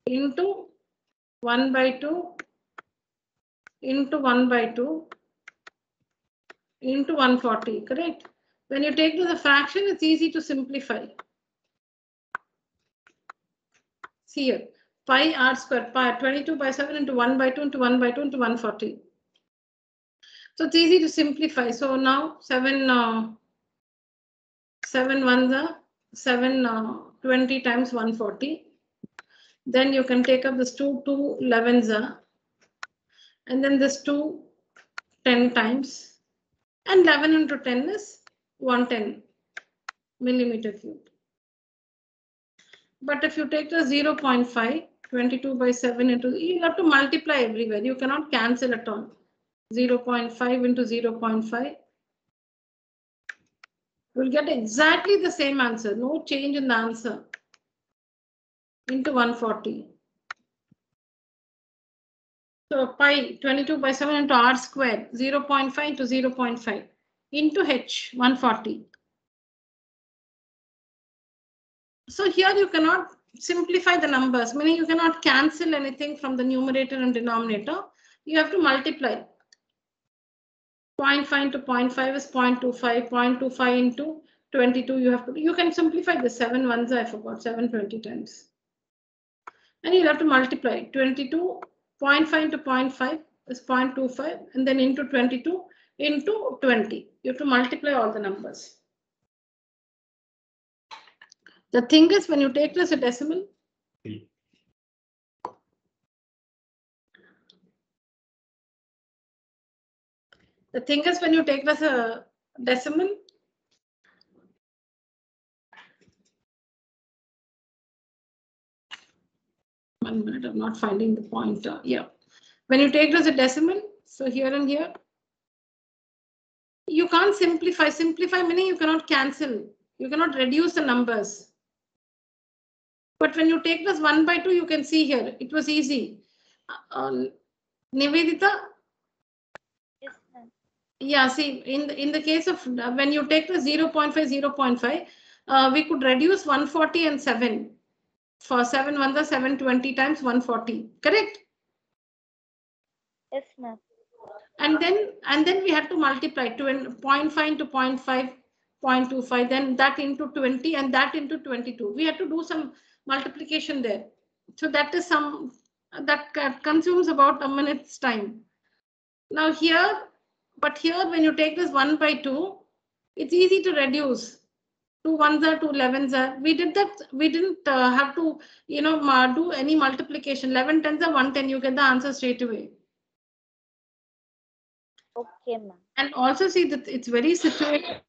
A: into 1 by 2 into 1 by 2 into 140, correct? When you take to the fraction, it's easy to simplify. See here, pi r square, pi 22 by 7 into 1 by 2 into 1 by 2 into 140. So it's easy to simplify. So now 7 ones are 20 times 140. Then you can take up this 2 11s are, and then this 2 10 times, and 11 into 10 is 110 millimeter cube. But if you take the 0.5, 22 by 7 into, you have to multiply everywhere. You cannot cancel at all. 0.5 into 0.5. You'll get exactly the same answer. No change in the answer. Into 140. So pi 22 by 7 into r square, 0.5 into 0.5 into h, 140. So here you cannot simplify the numbers, meaning you cannot cancel anything from the numerator and denominator. You have to multiply. 0.5 into 0.5 is 0.25, 0.25 into 22. You can simplify the 7 ones, I forgot, 720 times. And you'll have to multiply 22, 0.5 into 0.5 is 0.25, and then into 22 into 20. You have to multiply all the numbers. The thing is, when you take this a decimal, the thing is, when you take this a decimal, one minute, I'm not finding the pointer. Yeah, when you take this a decimal, so here and here, you can't simplify. Simplify meaning you cannot cancel. You cannot reduce the numbers. But when you take this 1 by 2, you can see here, it was easy. Nivedita?
F: Yes, ma'am.
A: Yeah, see, in the case of when you take the 0.5, 0.5, we could reduce 140 and 7. For 7 ones are 720 times 140, correct?
F: Yes, ma'am.
A: And then we had to multiply 0.5 into 0.5, 0.25, then that into 20 and that into 22. We had to do some multiplication there. So that is that consumes about a minute's time. Now here, but here when you take this 1 by 2, it's easy to reduce. 2 ones are 2 11s are. We did that. We didn't have to, do any multiplication. 11 tens are 110. You get the answer straight away.
F: Okay, ma'am.
A: And also see that it's very situated.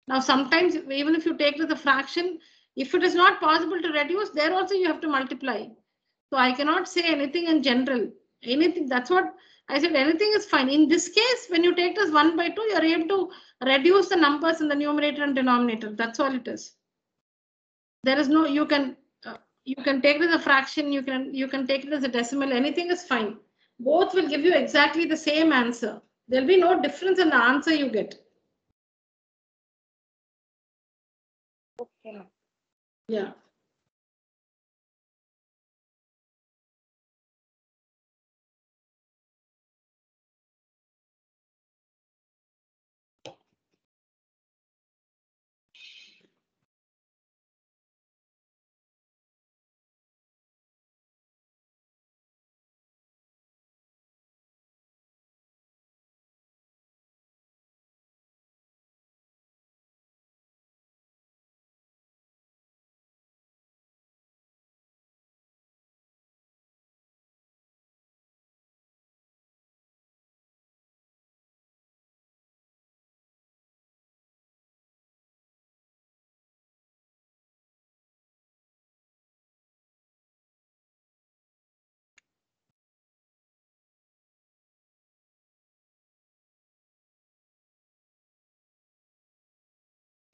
A: Now, sometimes even if you take to the fraction, if it is not possible to reduce, there also you have to multiply. So I cannot say anything in general. Anything, that's what I said, anything is fine. In this case, when you take this 1 by 2, you're able to reduce the numbers in the numerator and denominator. That's all it is. There is no, you can take it as a fraction, you can take it as a decimal, anything is fine. Both will give you exactly the same answer. There'll be no difference in the answer you get.
F: Okay, ma'am.
A: Yeah.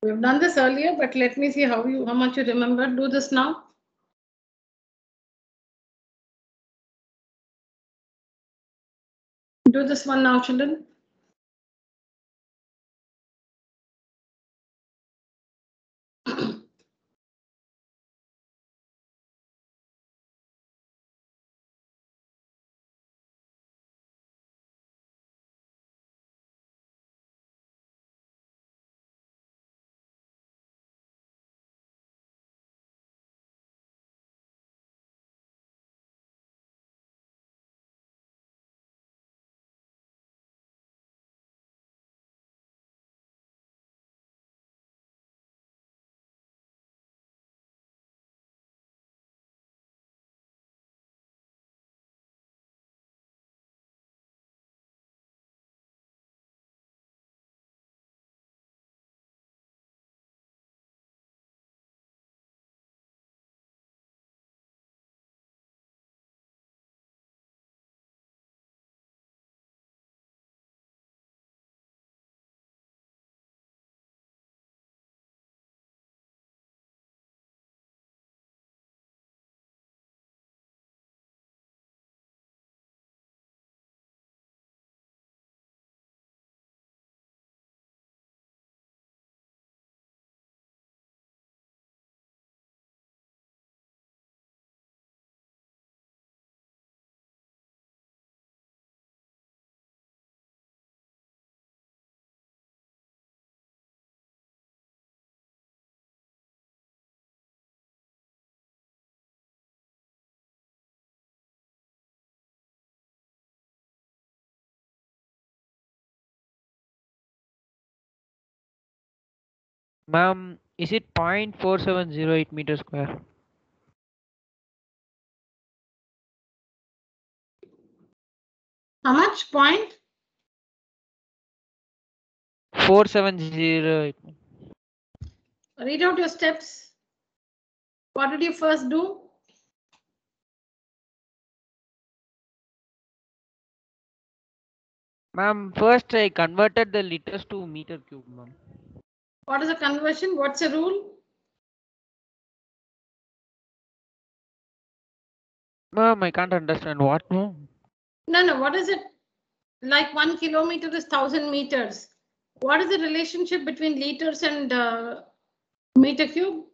A: We've done this earlier, but let me see how much you remember. Do this now. Do this one now, children.
B: Ma'am, is it 0.4708 meters square?
A: How much? Point?
B: 4708.
A: Read out your steps. What did you first do?
B: Ma'am, first I converted the liters to meter cube, ma'am.
A: What is a conversion? What's a rule?
B: Ma'am, I can't understand what, ma'am.
A: No. What is it? Like 1 kilometer is 1,000 meters. What is the relationship between liters and meter cube?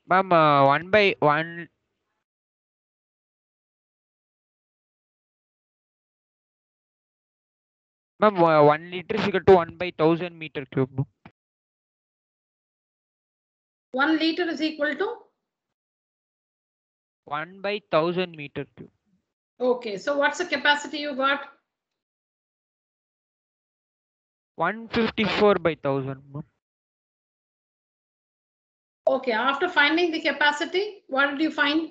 B: Ma'am, 1 by 1. Ma'am, 1 liter is equal to 1 by 1000 meter cube.
A: 1 liter is equal to?
B: 1 by 1000 meter cube.
A: Okay, so what's the capacity you got?
B: 154 by 1000, ma'am.
A: Okay, after finding the capacity, what did you find?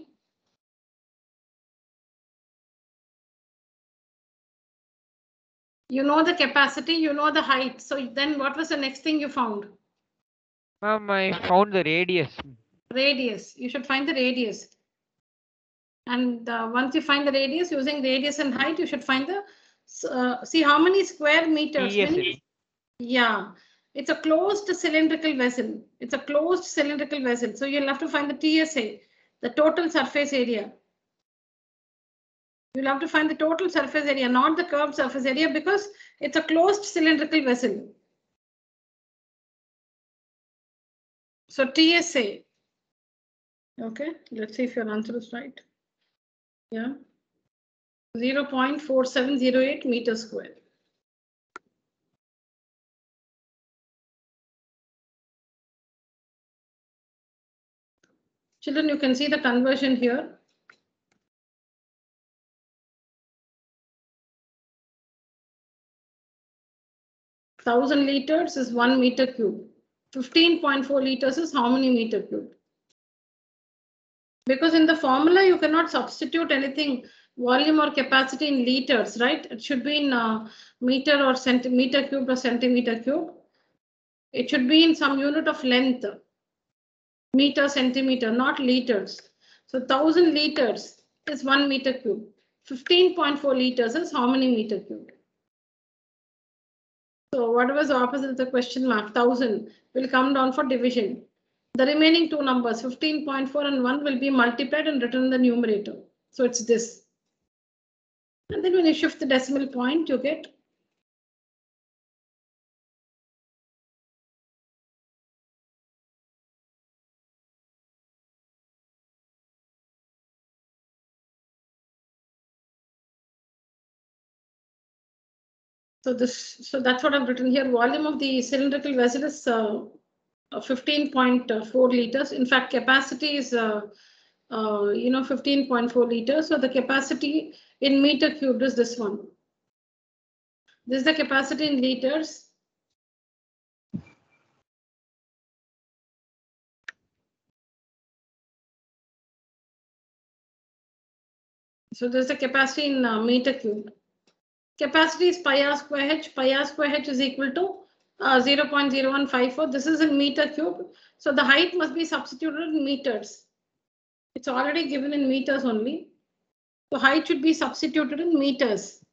A: You know the capacity, you know the height. So then what was the next thing you found?
B: Ma'am, I found the radius.
A: Radius. You should find the radius. And once you find the radius, using radius and height, you should find the, see how many square meters?
B: TSA.
A: Yeah, it's a closed cylindrical vessel. It's a closed cylindrical vessel. So you'll have to find the TSA, the total surface area. You'll have to find the total surface area, not the curved surface area, because it's a closed cylindrical vessel. So TSA. Okay, let's see if your answer is right. Yeah, 0.4708 meters square. Children, you can see the conversion here. Thousand liters is 1 meter cube. 15.4 liters is how many meter cube? Because in the formula, you cannot substitute anything, volume or capacity in liters, right? It should be in meter or centimeter cube or centimeter cube. It should be in some unit of length, meter, centimeter, not liters. So 1000 liters is 1 meter cube. 15.4 liters is how many meter cube? So whatever is the opposite of the question mark, 1000 will come down for division. The remaining two numbers, 15.4 and 1, will be multiplied and written in the numerator. So it's this. And then when you shift the decimal point, you get so that's what I've written here. Volume of the cylindrical vessel is 15.4 liters. In fact, capacity is 15.4 liters. So the capacity in meter cubed is this one. This is the capacity in liters. So there's the capacity in meter cube. Capacity is pi r square h. Pi r square h is equal to 0.0154. This is in meter cube. So the height must be substituted in meters. It's already given in meters only. So height should be substituted in meters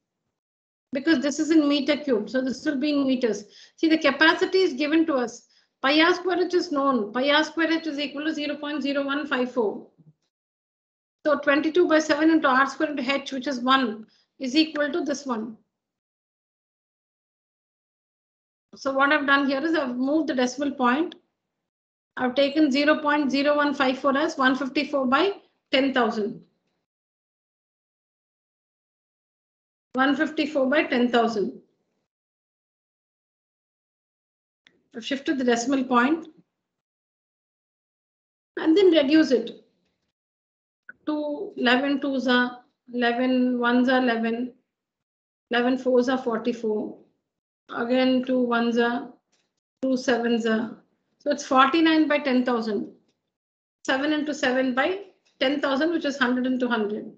A: because this is in meter cube. So this will be in meters. See, the capacity is given to us. Pi r square h is known. Pi r square h is equal to 0.0154. So 22 by 7 into r square into h, which is 1, is equal to this one. So what I've done here is I've moved the decimal point. I've taken 0.0154 as 154 by 10,000. 154 by 10,000. I've shifted the decimal point and then reduce it to 11 twos are 11, ones are 11, 11 fours are 44. Again, 2 ones are 2 sevens are. So it's 49 by 10,000. 7 into 7 by 10,000, which is 100 into 100.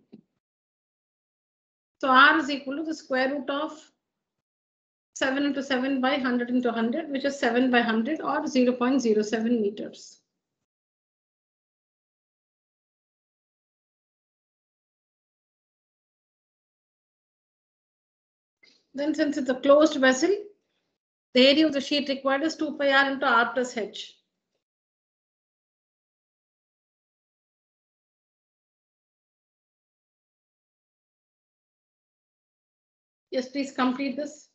A: So R is equal to the square root of 7 into 7 by 100 into 100, which is 7 by 100 or 0.07 meters. Then since it's a closed vessel, the area of the sheet required is 2 pi r into r plus h. Yes, please complete this.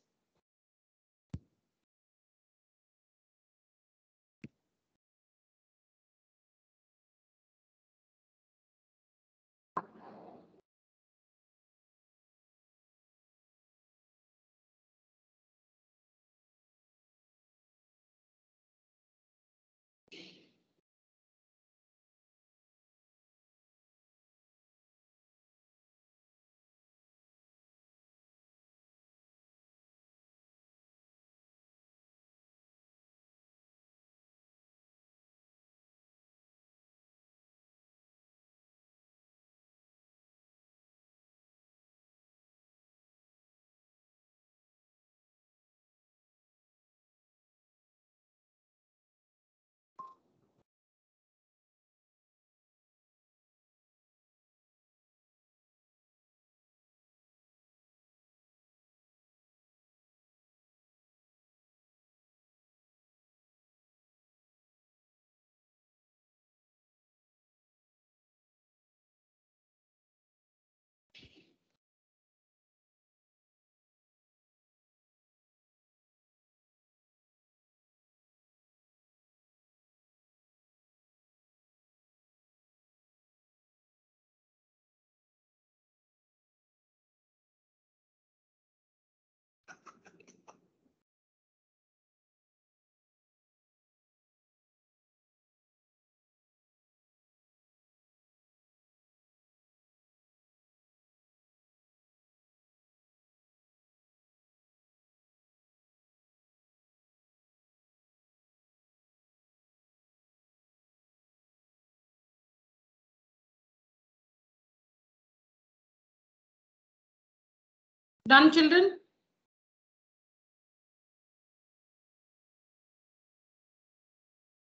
A: Done, children?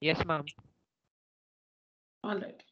B: Yes, ma'am.
A: All right.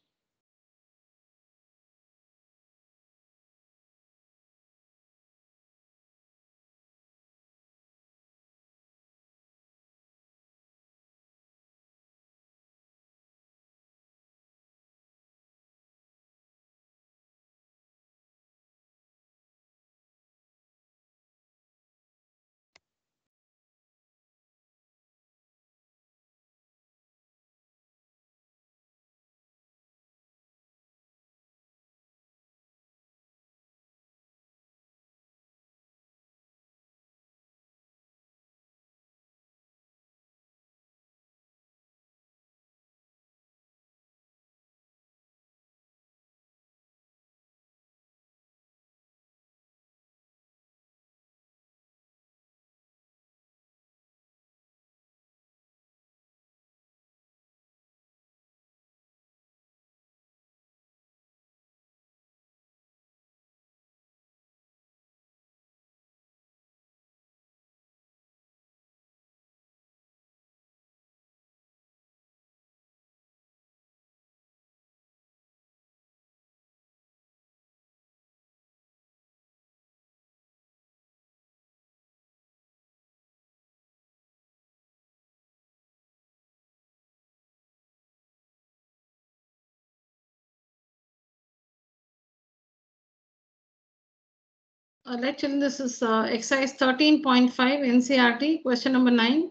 A: All right, children, this is exercise 13.5 NCRT, question number 9.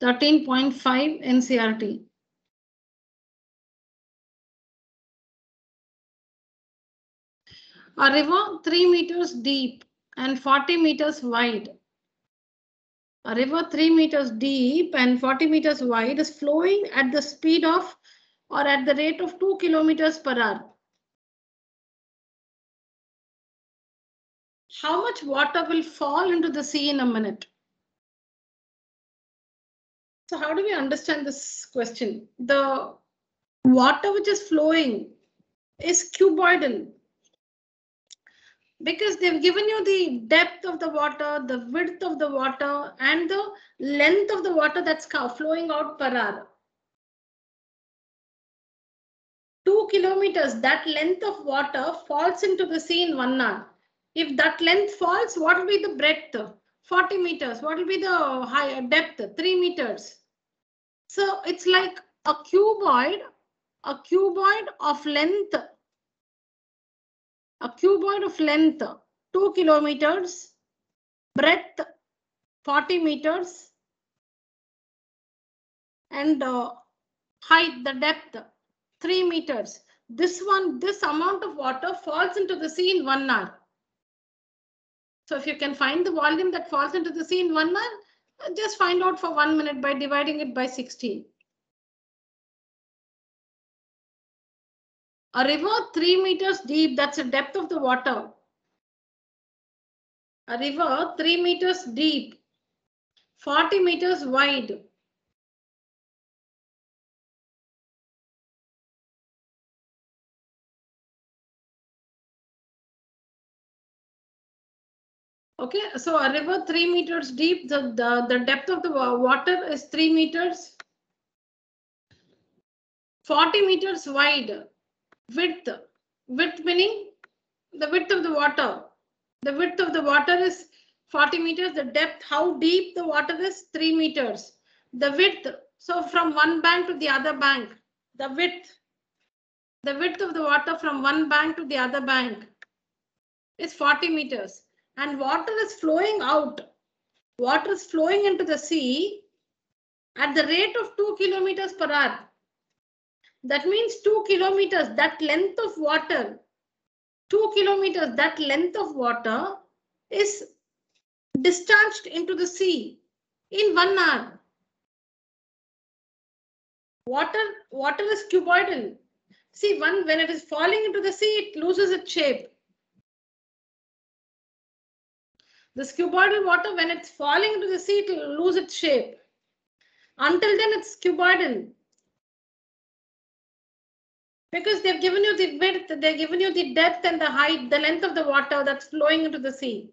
A: 13.5 NCRT. A river 3 meters deep and 40 meters wide. A river 3 meters deep and 40 meters wide is flowing at the speed of or at the rate of 2 kilometers per hour. How much water will fall into the sea in a minute? So how do we understand this question? The water which is flowing is cuboidal because they've given you the depth of the water, the width of the water, and the length of the water that's flowing out per hour. 2 kilometers, that length of water falls into the sea in 1 hour. If that length falls, what will be the breadth? 40 meters. What will be the high depth? 3 meters. So it's like a cuboid of length. A cuboid of length 2 kilometers, breadth 40 meters, and height, the depth 3 meters. This amount of water falls into the sea in 1 hour. So if you can find the volume that falls into the sea in 1 hour, just find out for 1 minute by dividing it by 16. A river 3 meters deep, that's the depth of the water. A river 3 meters deep, 40 meters wide. Okay, so a river 3 meters deep, the depth of the water is 3 meters. 40 meters wide, width meaning the width of the water. The width of the water is 40 meters, the depth, how deep the water is, 3 meters. The width, so from one bank to the other bank, the width of the water from one bank to the other bank is 40 meters. And water is flowing out. Water is flowing into the sea at the rate of 2 kilometers per hour. That means 2 kilometers, that length of water, 2 kilometers, that length of water is discharged into the sea in 1 hour. Water is cuboidal. See, when it is falling into the sea, it loses its shape. This cuboidal water, when it's falling into the sea, it will lose its shape. Until then, it's cuboidal. Because they've given you the width, they've given you the depth and the height, the length of the water that's flowing into the sea.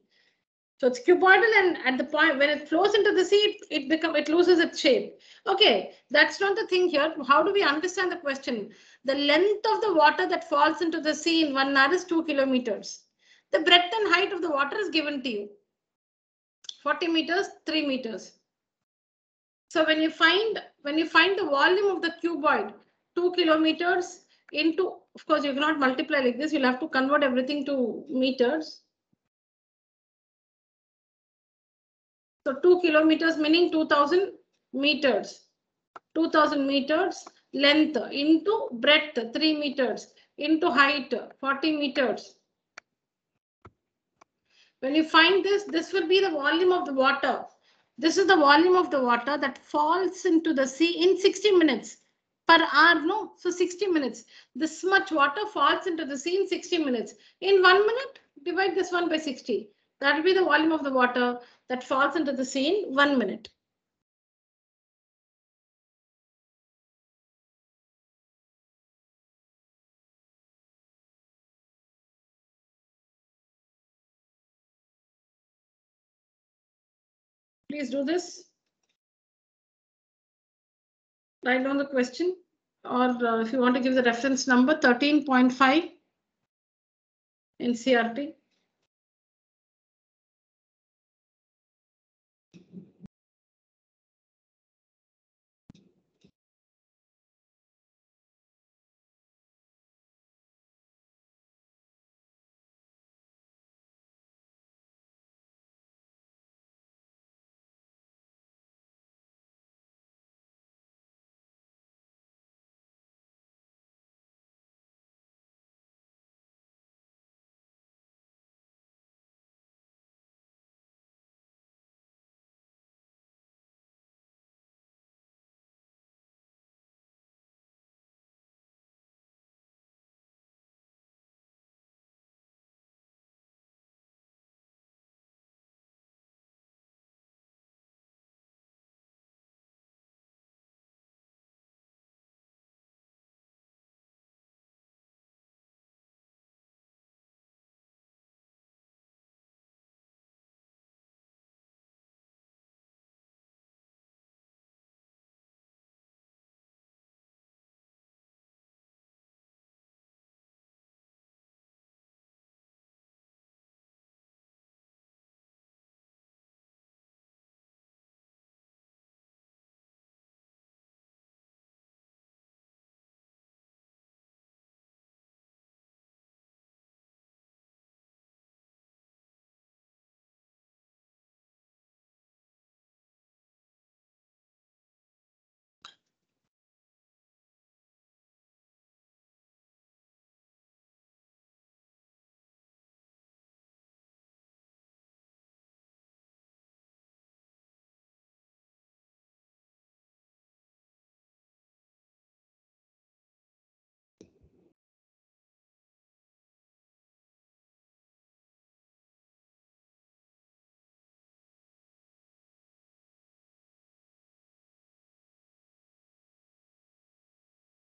A: So it's cuboidal, and at the point when it flows into the sea, it loses its shape. Okay, that's not the thing here. How do we understand the question? The length of the water that falls into the sea in 1 hour is 2 kilometers. The breadth and height of the water is given to you. 40 meters, 3 meters. So when you find the volume of the cuboid, 2 kilometers into, of course, you cannot multiply like this. You'll have to convert everything to meters. So 2 kilometers meaning 2000 meters. 2000 meters length into breadth 3 meters into height 40 meters. When you find this will be the volume of the water. This is the volume of the water that falls into the sea in 60 minutes per hour. No, so 60 minutes. This much water falls into the sea in 60 minutes. In 1 minute, divide this one by 60. That will be the volume of the water that falls into the sea in 1 minute. Please do this. Write down the question, or if you want to give the reference number 13.5 in CRT.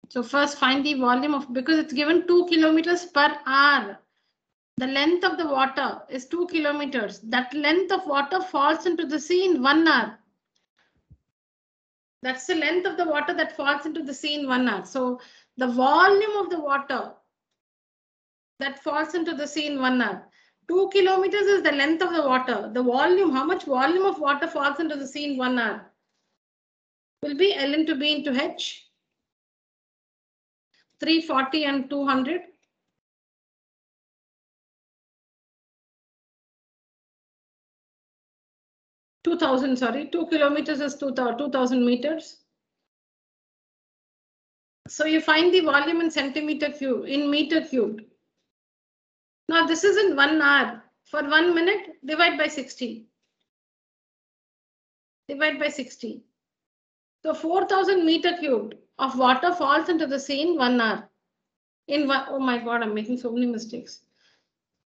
A: So first find the volume of, because it's given 2 kilometers per hour. The length of the water is 2 kilometers. That length of water falls into the sea in 1 hour. That's the length of the water that falls into the sea in 1 hour. So the volume of the water that falls into the sea in 1 hour. 2 kilometers is the length of the water. The volume, how much volume of water falls into the sea in 1 hour? Will be L into B into H. 340 and 200. 2,000, sorry, 2 kilometers is 2,000 meters. So you find the volume in centimeter cube, in meter cubed. Now this is in 1 hour. For 1 minute, divide by 60. Divide by 60. So 4,000 meter cubed of water falls into the sea in 1 hour. In one, oh my God, I'm making so many mistakes.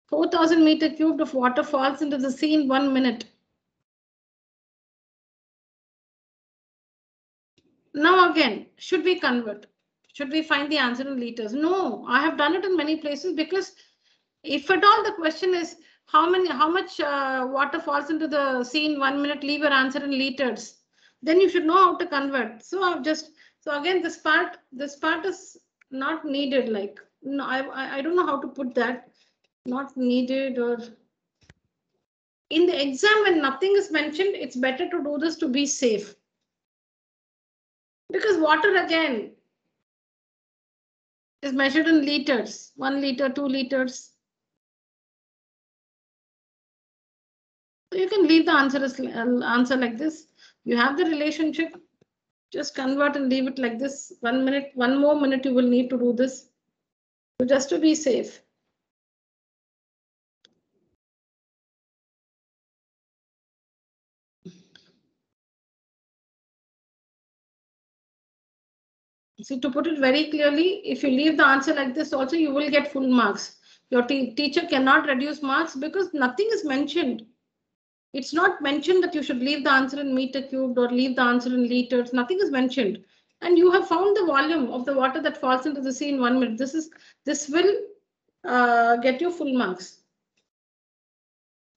A: 4,000 meter cubed of water falls into the sea in 1 minute. Now again, should we convert? Should we find the answer in liters? No, I have done it in many places, because if at all the question is how much water falls into the sea in 1 minute, leave your answer in liters. Then you should know how to convert. So again, this part is not needed. Like, no, I don't know how to put that. Not needed, or in the exam when nothing is mentioned, it's better to do this to be safe. Because water again is measured in liters, 1 liter, 2 liters. So you can leave the answer like this. You have the relationship, just convert and leave it like this. 1 minute, 1 more minute you will need to do this. So just to be safe. See, to put it very clearly, if you leave the answer like this also, you will get full marks. Your teacher cannot reduce marks because nothing is mentioned. It's not mentioned that you should leave the answer in meter cubed or leave the answer in liters. Nothing is mentioned. And you have found the volume of the water that falls into the sea in 1 minute. This will get you full marks.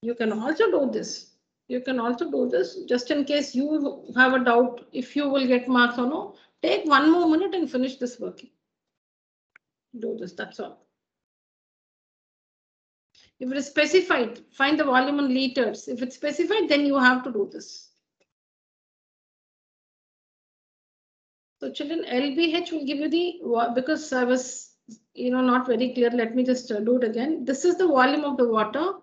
A: You can also do this. You can also do this just in case you have a doubt if you will get marks or no. Take 1 more minute and finish this working. Do this, that's all. If it is specified, find the volume in liters. If it's specified, then you have to do this. So children, LBH will give you the, because I was, not very clear. Let me just do it again. This is the volume of the water.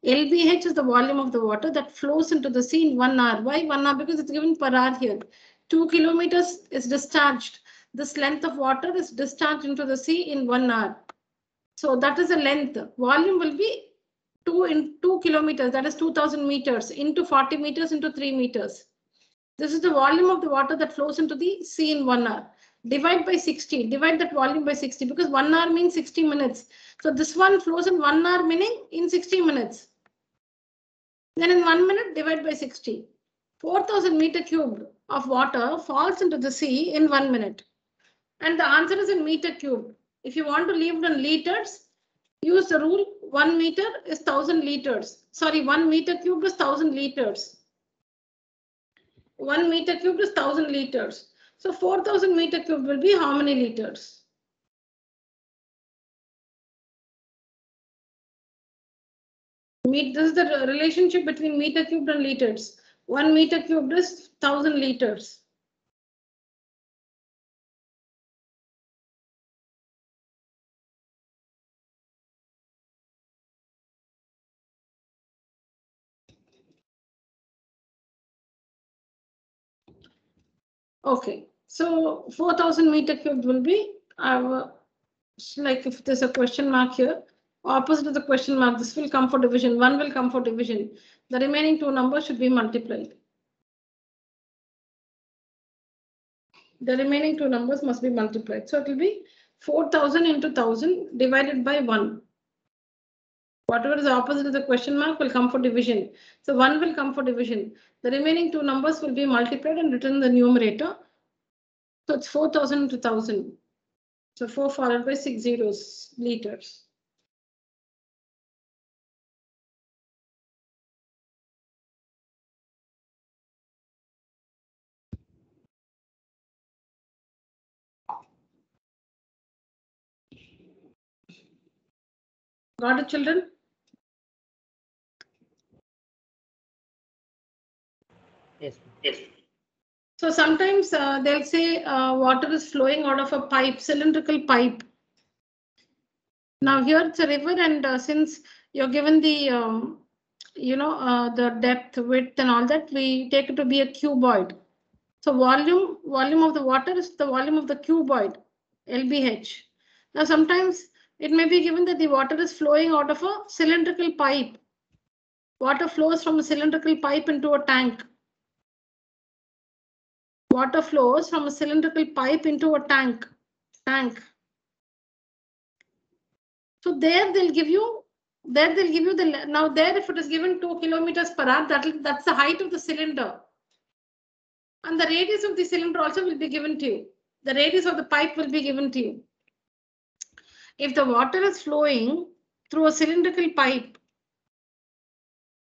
A: LBH is the volume of the water that flows into the sea in 1 hour. Why 1 hour? Because it's given per hour here. 2 kilometers is discharged. This length of water is discharged into the sea in 1 hour. So that is the length. Volume will be 2 kilometers. That is 2000 meters into 40 meters into 3 meters. This is the volume of the water that flows into the sea in 1 hour. Divide by 60. Divide that volume by 60 because 1 hour means 60 minutes. So this one flows in 1 hour, meaning in 60 minutes. Then in 1 minute, divide by 60. 4000 meter cubed of water falls into the sea in 1 minute. And the answer is in meter cubed. If you want to leave it in liters, use the rule 1 meter is 1000 liters. Sorry, 1 meter cubed is 1000 liters. 1 meter cubed is 1000 liters. So 4000 meter cubed will be how many liters? This is the relationship between meter cubed and liters. 1 meter cubed is 1000 liters. Okay, so 4000 meter cubed will be like if there's a question mark here, opposite of the question mark, this will come for division. 1 will come for division. The remaining 2 numbers should be multiplied. The remaining 2 numbers must be multiplied. So it will be 4000 into 1000 divided by 1. Whatever is opposite of the question mark will come for division. So 1 will come for division. The remaining 2 numbers will be multiplied and written in the numerator. So it's 4000 into 1000. So 4 followed by 6 zeros, liters. Got it, children?
D: Yes.
A: So sometimes they'll say water is flowing out of a pipe, cylindrical pipe. Now here it's a river, and since you're given the, the depth, width, and all that, we take it to be a cuboid. So volume of the water is the volume of the cuboid, LBH. Now sometimes it may be given that the water is flowing out of a cylindrical pipe. Water flows from a cylindrical pipe into a tank. Water flows from a cylindrical pipe into a tank. So there they'll give you the, now there if it is given 2 kilometers per hour, that's the height of the cylinder. And the radius of the cylinder also will be given to you. The radius of the pipe will be given to you. If the water is flowing through a cylindrical pipe,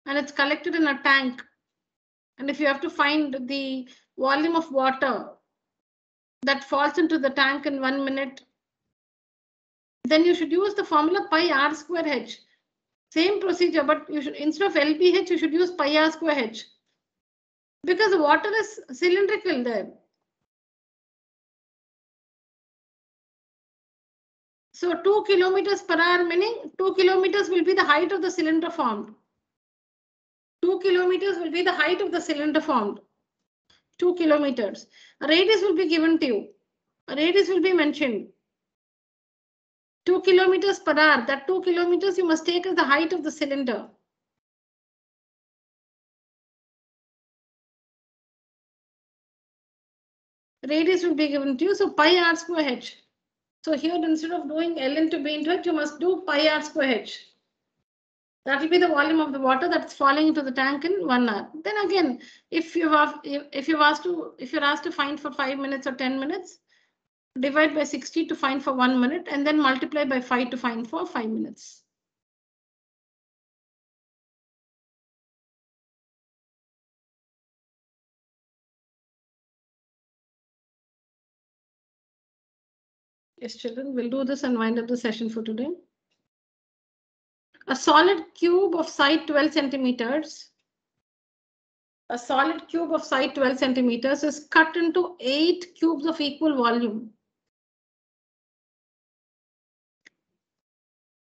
A: and it's collected in a tank. And if you have to find the volume of water that falls into the tank in 1 minute, then you should use the formula pi r square h. Same procedure, but you should, instead of LBH, you should use pi r square h. Because the water is cylindrical there. So 2 kilometers per hour, meaning 2 kilometers will be the height of the cylinder formed. 2 kilometers will be the height of the cylinder formed. 2 kilometers. A radius will be given to you. A radius will be mentioned. 2 kilometers per hour. That 2 kilometers you must take as the height of the cylinder. Radius will be given to you. So pi r square h. So here, instead of doing L into B into H, you must do pi r square h. That will be the volume of the water that's falling into the tank in 1 hour. Then again, if you're asked to find for 5 minutes or 10 minutes, divide by 60 to find for 1 minute, and then multiply by 5 to find for 5 minutes. Yes, children, we'll do this and wind up the session for today. A solid cube of side 12 centimeters. A solid cube of side 12 centimeters is cut into 8 cubes of equal volume.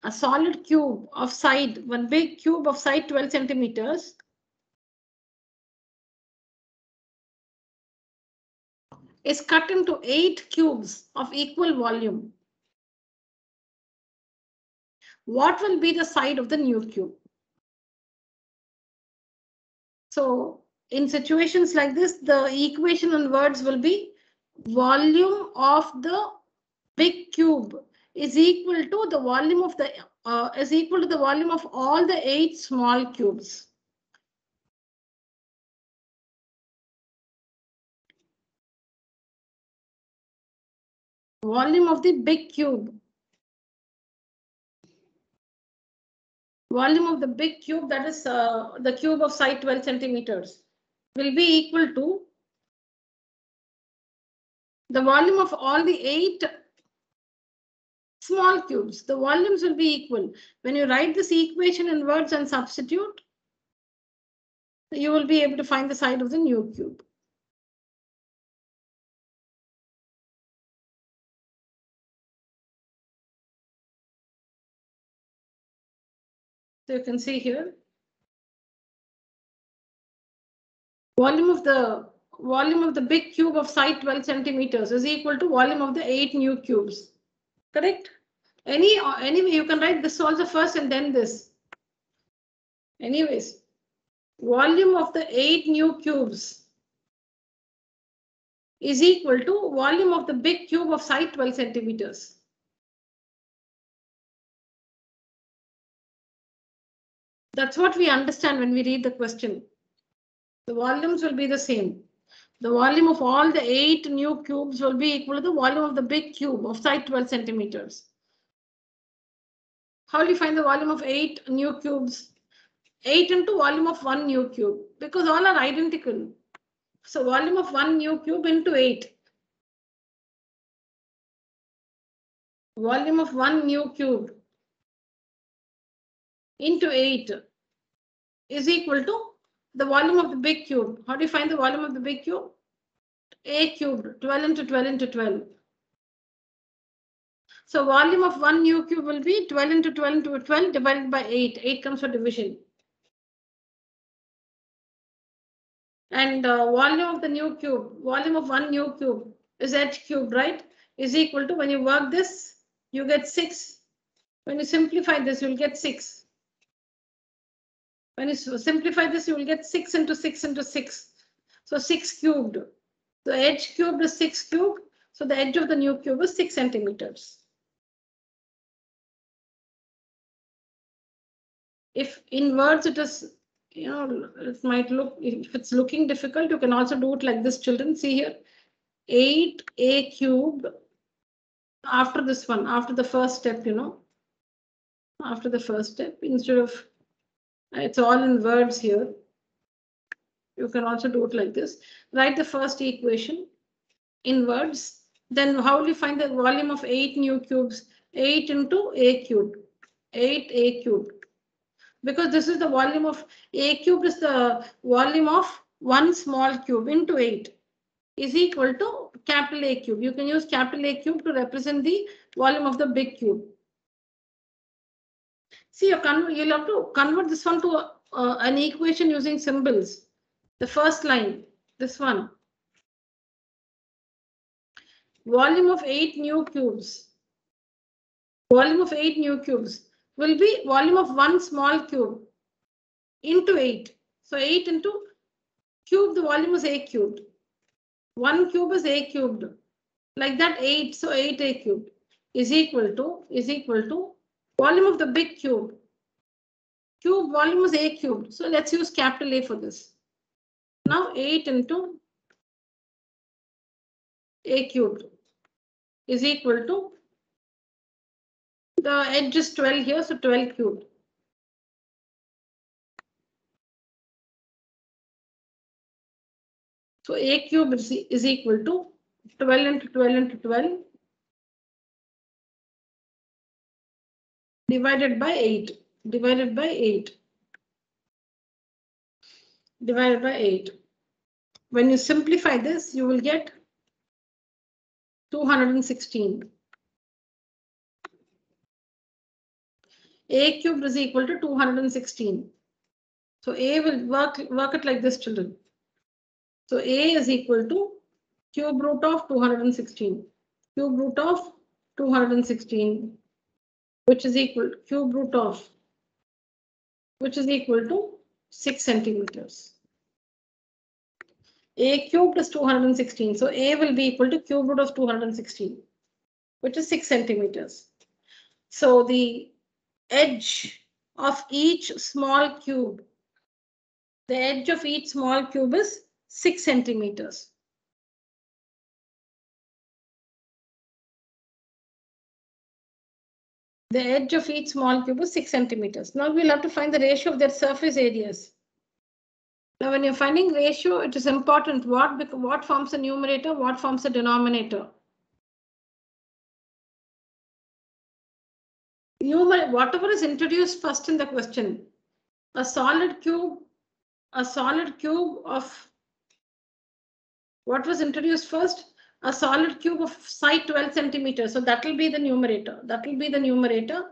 A: A solid cube of side, one big cube of side 12 centimeters is cut into 8 cubes of equal volume. What will be the side of the new cube? So in situations like this, the equation in words will be volume of the big cube is equal to the volume of the volume of all the 8 small cubes. Volume of the big cube. Volume of the big cube, that is the cube of side 12 centimeters, will be equal to the volume of all the 8 small cubes. The volumes will be equal. When you write this equation in words and substitute, you will be able to find the side of the new cube. So you can see here, volume of the big cube of side 12 centimeters is equal to volume of the 8 new cubes. Correct? Anyway, you can write this also first and then this. Anyways, volume of the 8 new cubes is equal to volume of the big cube of side 12 centimeters. That's what we understand when we read the question. The volumes will be the same. The volume of all the 8 new cubes will be equal to the volume of the big cube of side 12 centimeters. How do you find the volume of 8 new cubes? 8 into volume of 1 new cube, because all are identical. So volume of 1 new cube into 8. Volume of 1 new cube into 8 is equal to the volume of the big cube. How do you find the volume of the big cube? A cubed, 12 into 12 into 12. So volume of 1 new cube will be 12 into 12 into 12 divided by 8. 8 comes for division. And volume of the new cube, volume of 1 new cube is h cubed, right? Is equal to, when you work this, you get 6. When you simplify this, you'll get 6. When you simplify this, you will get 6 into 6 into 6. So 6 cubed. The h cubed is 6 cubed. So the edge of the new cube is 6 centimeters. If in words it is, it might look, if it's looking difficult, you can also do it like this, children. See here, 8a cubed after this one, after the first step, after the first step, instead of It's all in words here. You can also do it like this. Write the first equation in words. Then how will you find the volume of 8 new cubes? 8 into a cubed. 8a cubed. Because this is the volume of a cubed is the volume of one small cube into 8 is equal to capital A cube. You can use capital A cube to represent the volume of the big cube. See, you'll have to convert this one to an equation using symbols. The first line, this one. Volume of 8 new cubes. Volume of 8 new cubes will be volume of one small cube into 8. So 8 into cube, the volume is a cubed. 1 cube is a cubed. Like that 8, so 8a cubed is equal to volume of the big cube. Cube volume is a cubed. So let's use capital A for this. Now 8 into a cubed is equal to, the edge is 12 here, so 12 cubed. So a cube is equal to 12 into 12 into 12 divided by 8. Divided by 8. Divided by 8. When you simplify this, you will get 216. A cubed is equal to 216. So A will work it like this, children. So A is equal to cube root of 216. Cube root of 216, which is equal to cube root of, which is equal to 6 centimeters. A cubed is 216. So A will be equal to cube root of 216, which is 6 centimeters. So the edge of each small cube, the edge of each small cube is 6 centimeters. The edge of each small cube is 6 centimeters. Now we'll have to find the ratio of their surface areas. Now when you're finding ratio, it is important what forms the numerator, what forms the denominator. Whatever is introduced first in the question, a solid cube of, what was introduced first? A solid cube of side 12 centimeters. So that will be the numerator. That will be the numerator.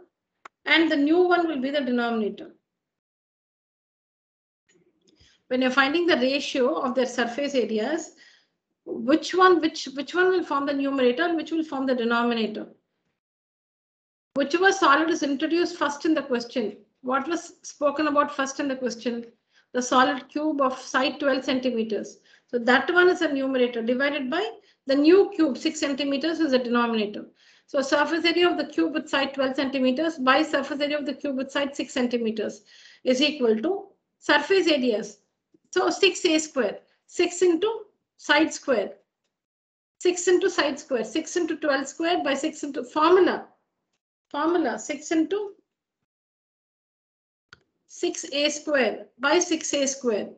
A: And the new one will be the denominator. When you're finding the ratio of their surface areas, which one will form the numerator and which will form the denominator? Whichever solid is introduced first in the question. What was spoken about first in the question? The solid cube of side 12 centimeters. So that one is a numerator divided by the new cube 6 centimeters is a denominator. So surface area of the cube with side 12 centimeters by surface area of the cube with side 6 centimeters is equal to surface areas. So 6a square, 6 into side square, 6 into side square, 6 into 12 square by 6 into formula 6 into 6a square by 6a square.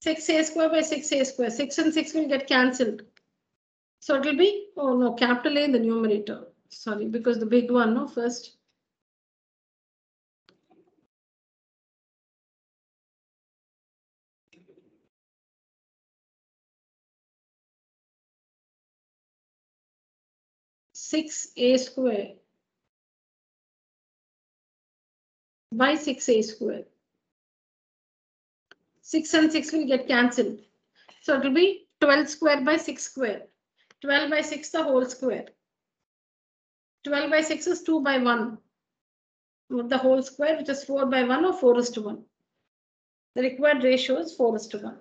A: Six a square by 6a square. 6 and 6 will get cancelled. So it will be, oh no, capital A in the numerator. Sorry, because the big one, no, first. Six a square by 6a square. 6 and 6 will get cancelled. So it will be 12 square by 6 square. 12 by 6 the whole square. 12 by 6 is 2 by 1. The whole square, which is 4 by 1 or 4:1. The required ratio is 4:1.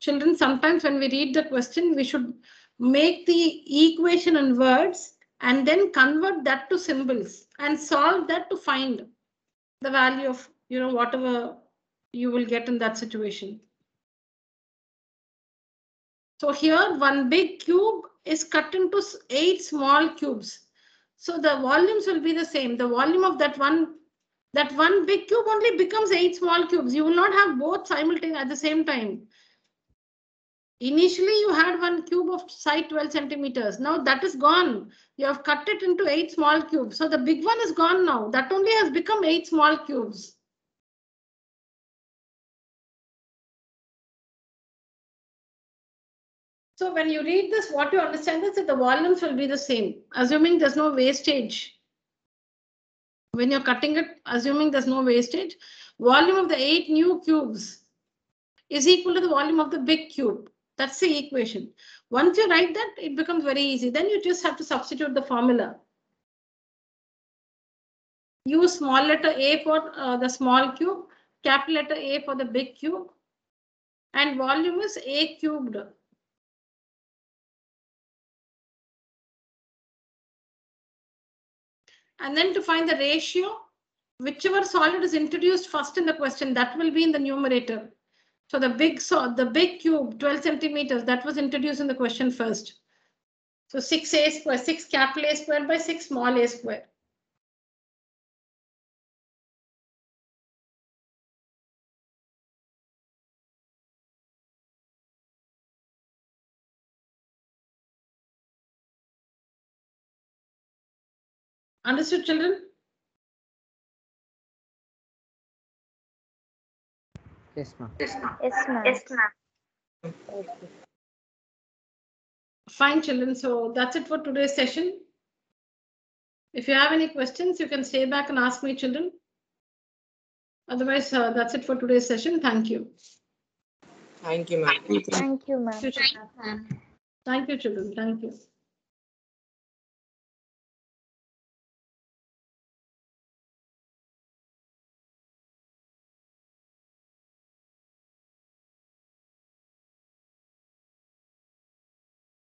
A: Children, sometimes when we read the question, we should make the equation in words and then convert that to symbols and solve that to find the value of, whatever you will get in that situation. So here one big cube is cut into 8 small cubes. So the volumes will be the same. The volume of that one big cube only becomes 8 small cubes. You will not have both simultaneously at the same time. Initially, you had one cube of side 12 centimeters. Now that is gone. You have cut it into 8 small cubes. So the big one is gone now. That only has become 8 small cubes. So when you read this, what you understand is that the volumes will be the same, assuming there's no wastage. When you're cutting it, assuming there's no wastage, volume of the 8 new cubes is equal to the volume of the big cube. That's the equation. Once you write that, it becomes very easy. Then you just have to substitute the formula. Use small letter A for the small cube, capital letter A for the big cube, and volume is A cubed. And then to find the ratio, whichever solid is introduced first in the question, that will be in the numerator. So the big cube, 12 centimeters, that was introduced in the question first. So 6a square, 6 capital A squared by 6 small a squared. Understood, children?
D: Yes, ma'am.
F: Yes, ma'am.
A: Fine, children. So that's it for today's session. If you have any questions, you can stay back and ask me, children. Otherwise, that's it for today's session. Thank you.
E: Thank you, ma'am.
F: Thank you, ma'am.
A: Thank you, children. Thank you.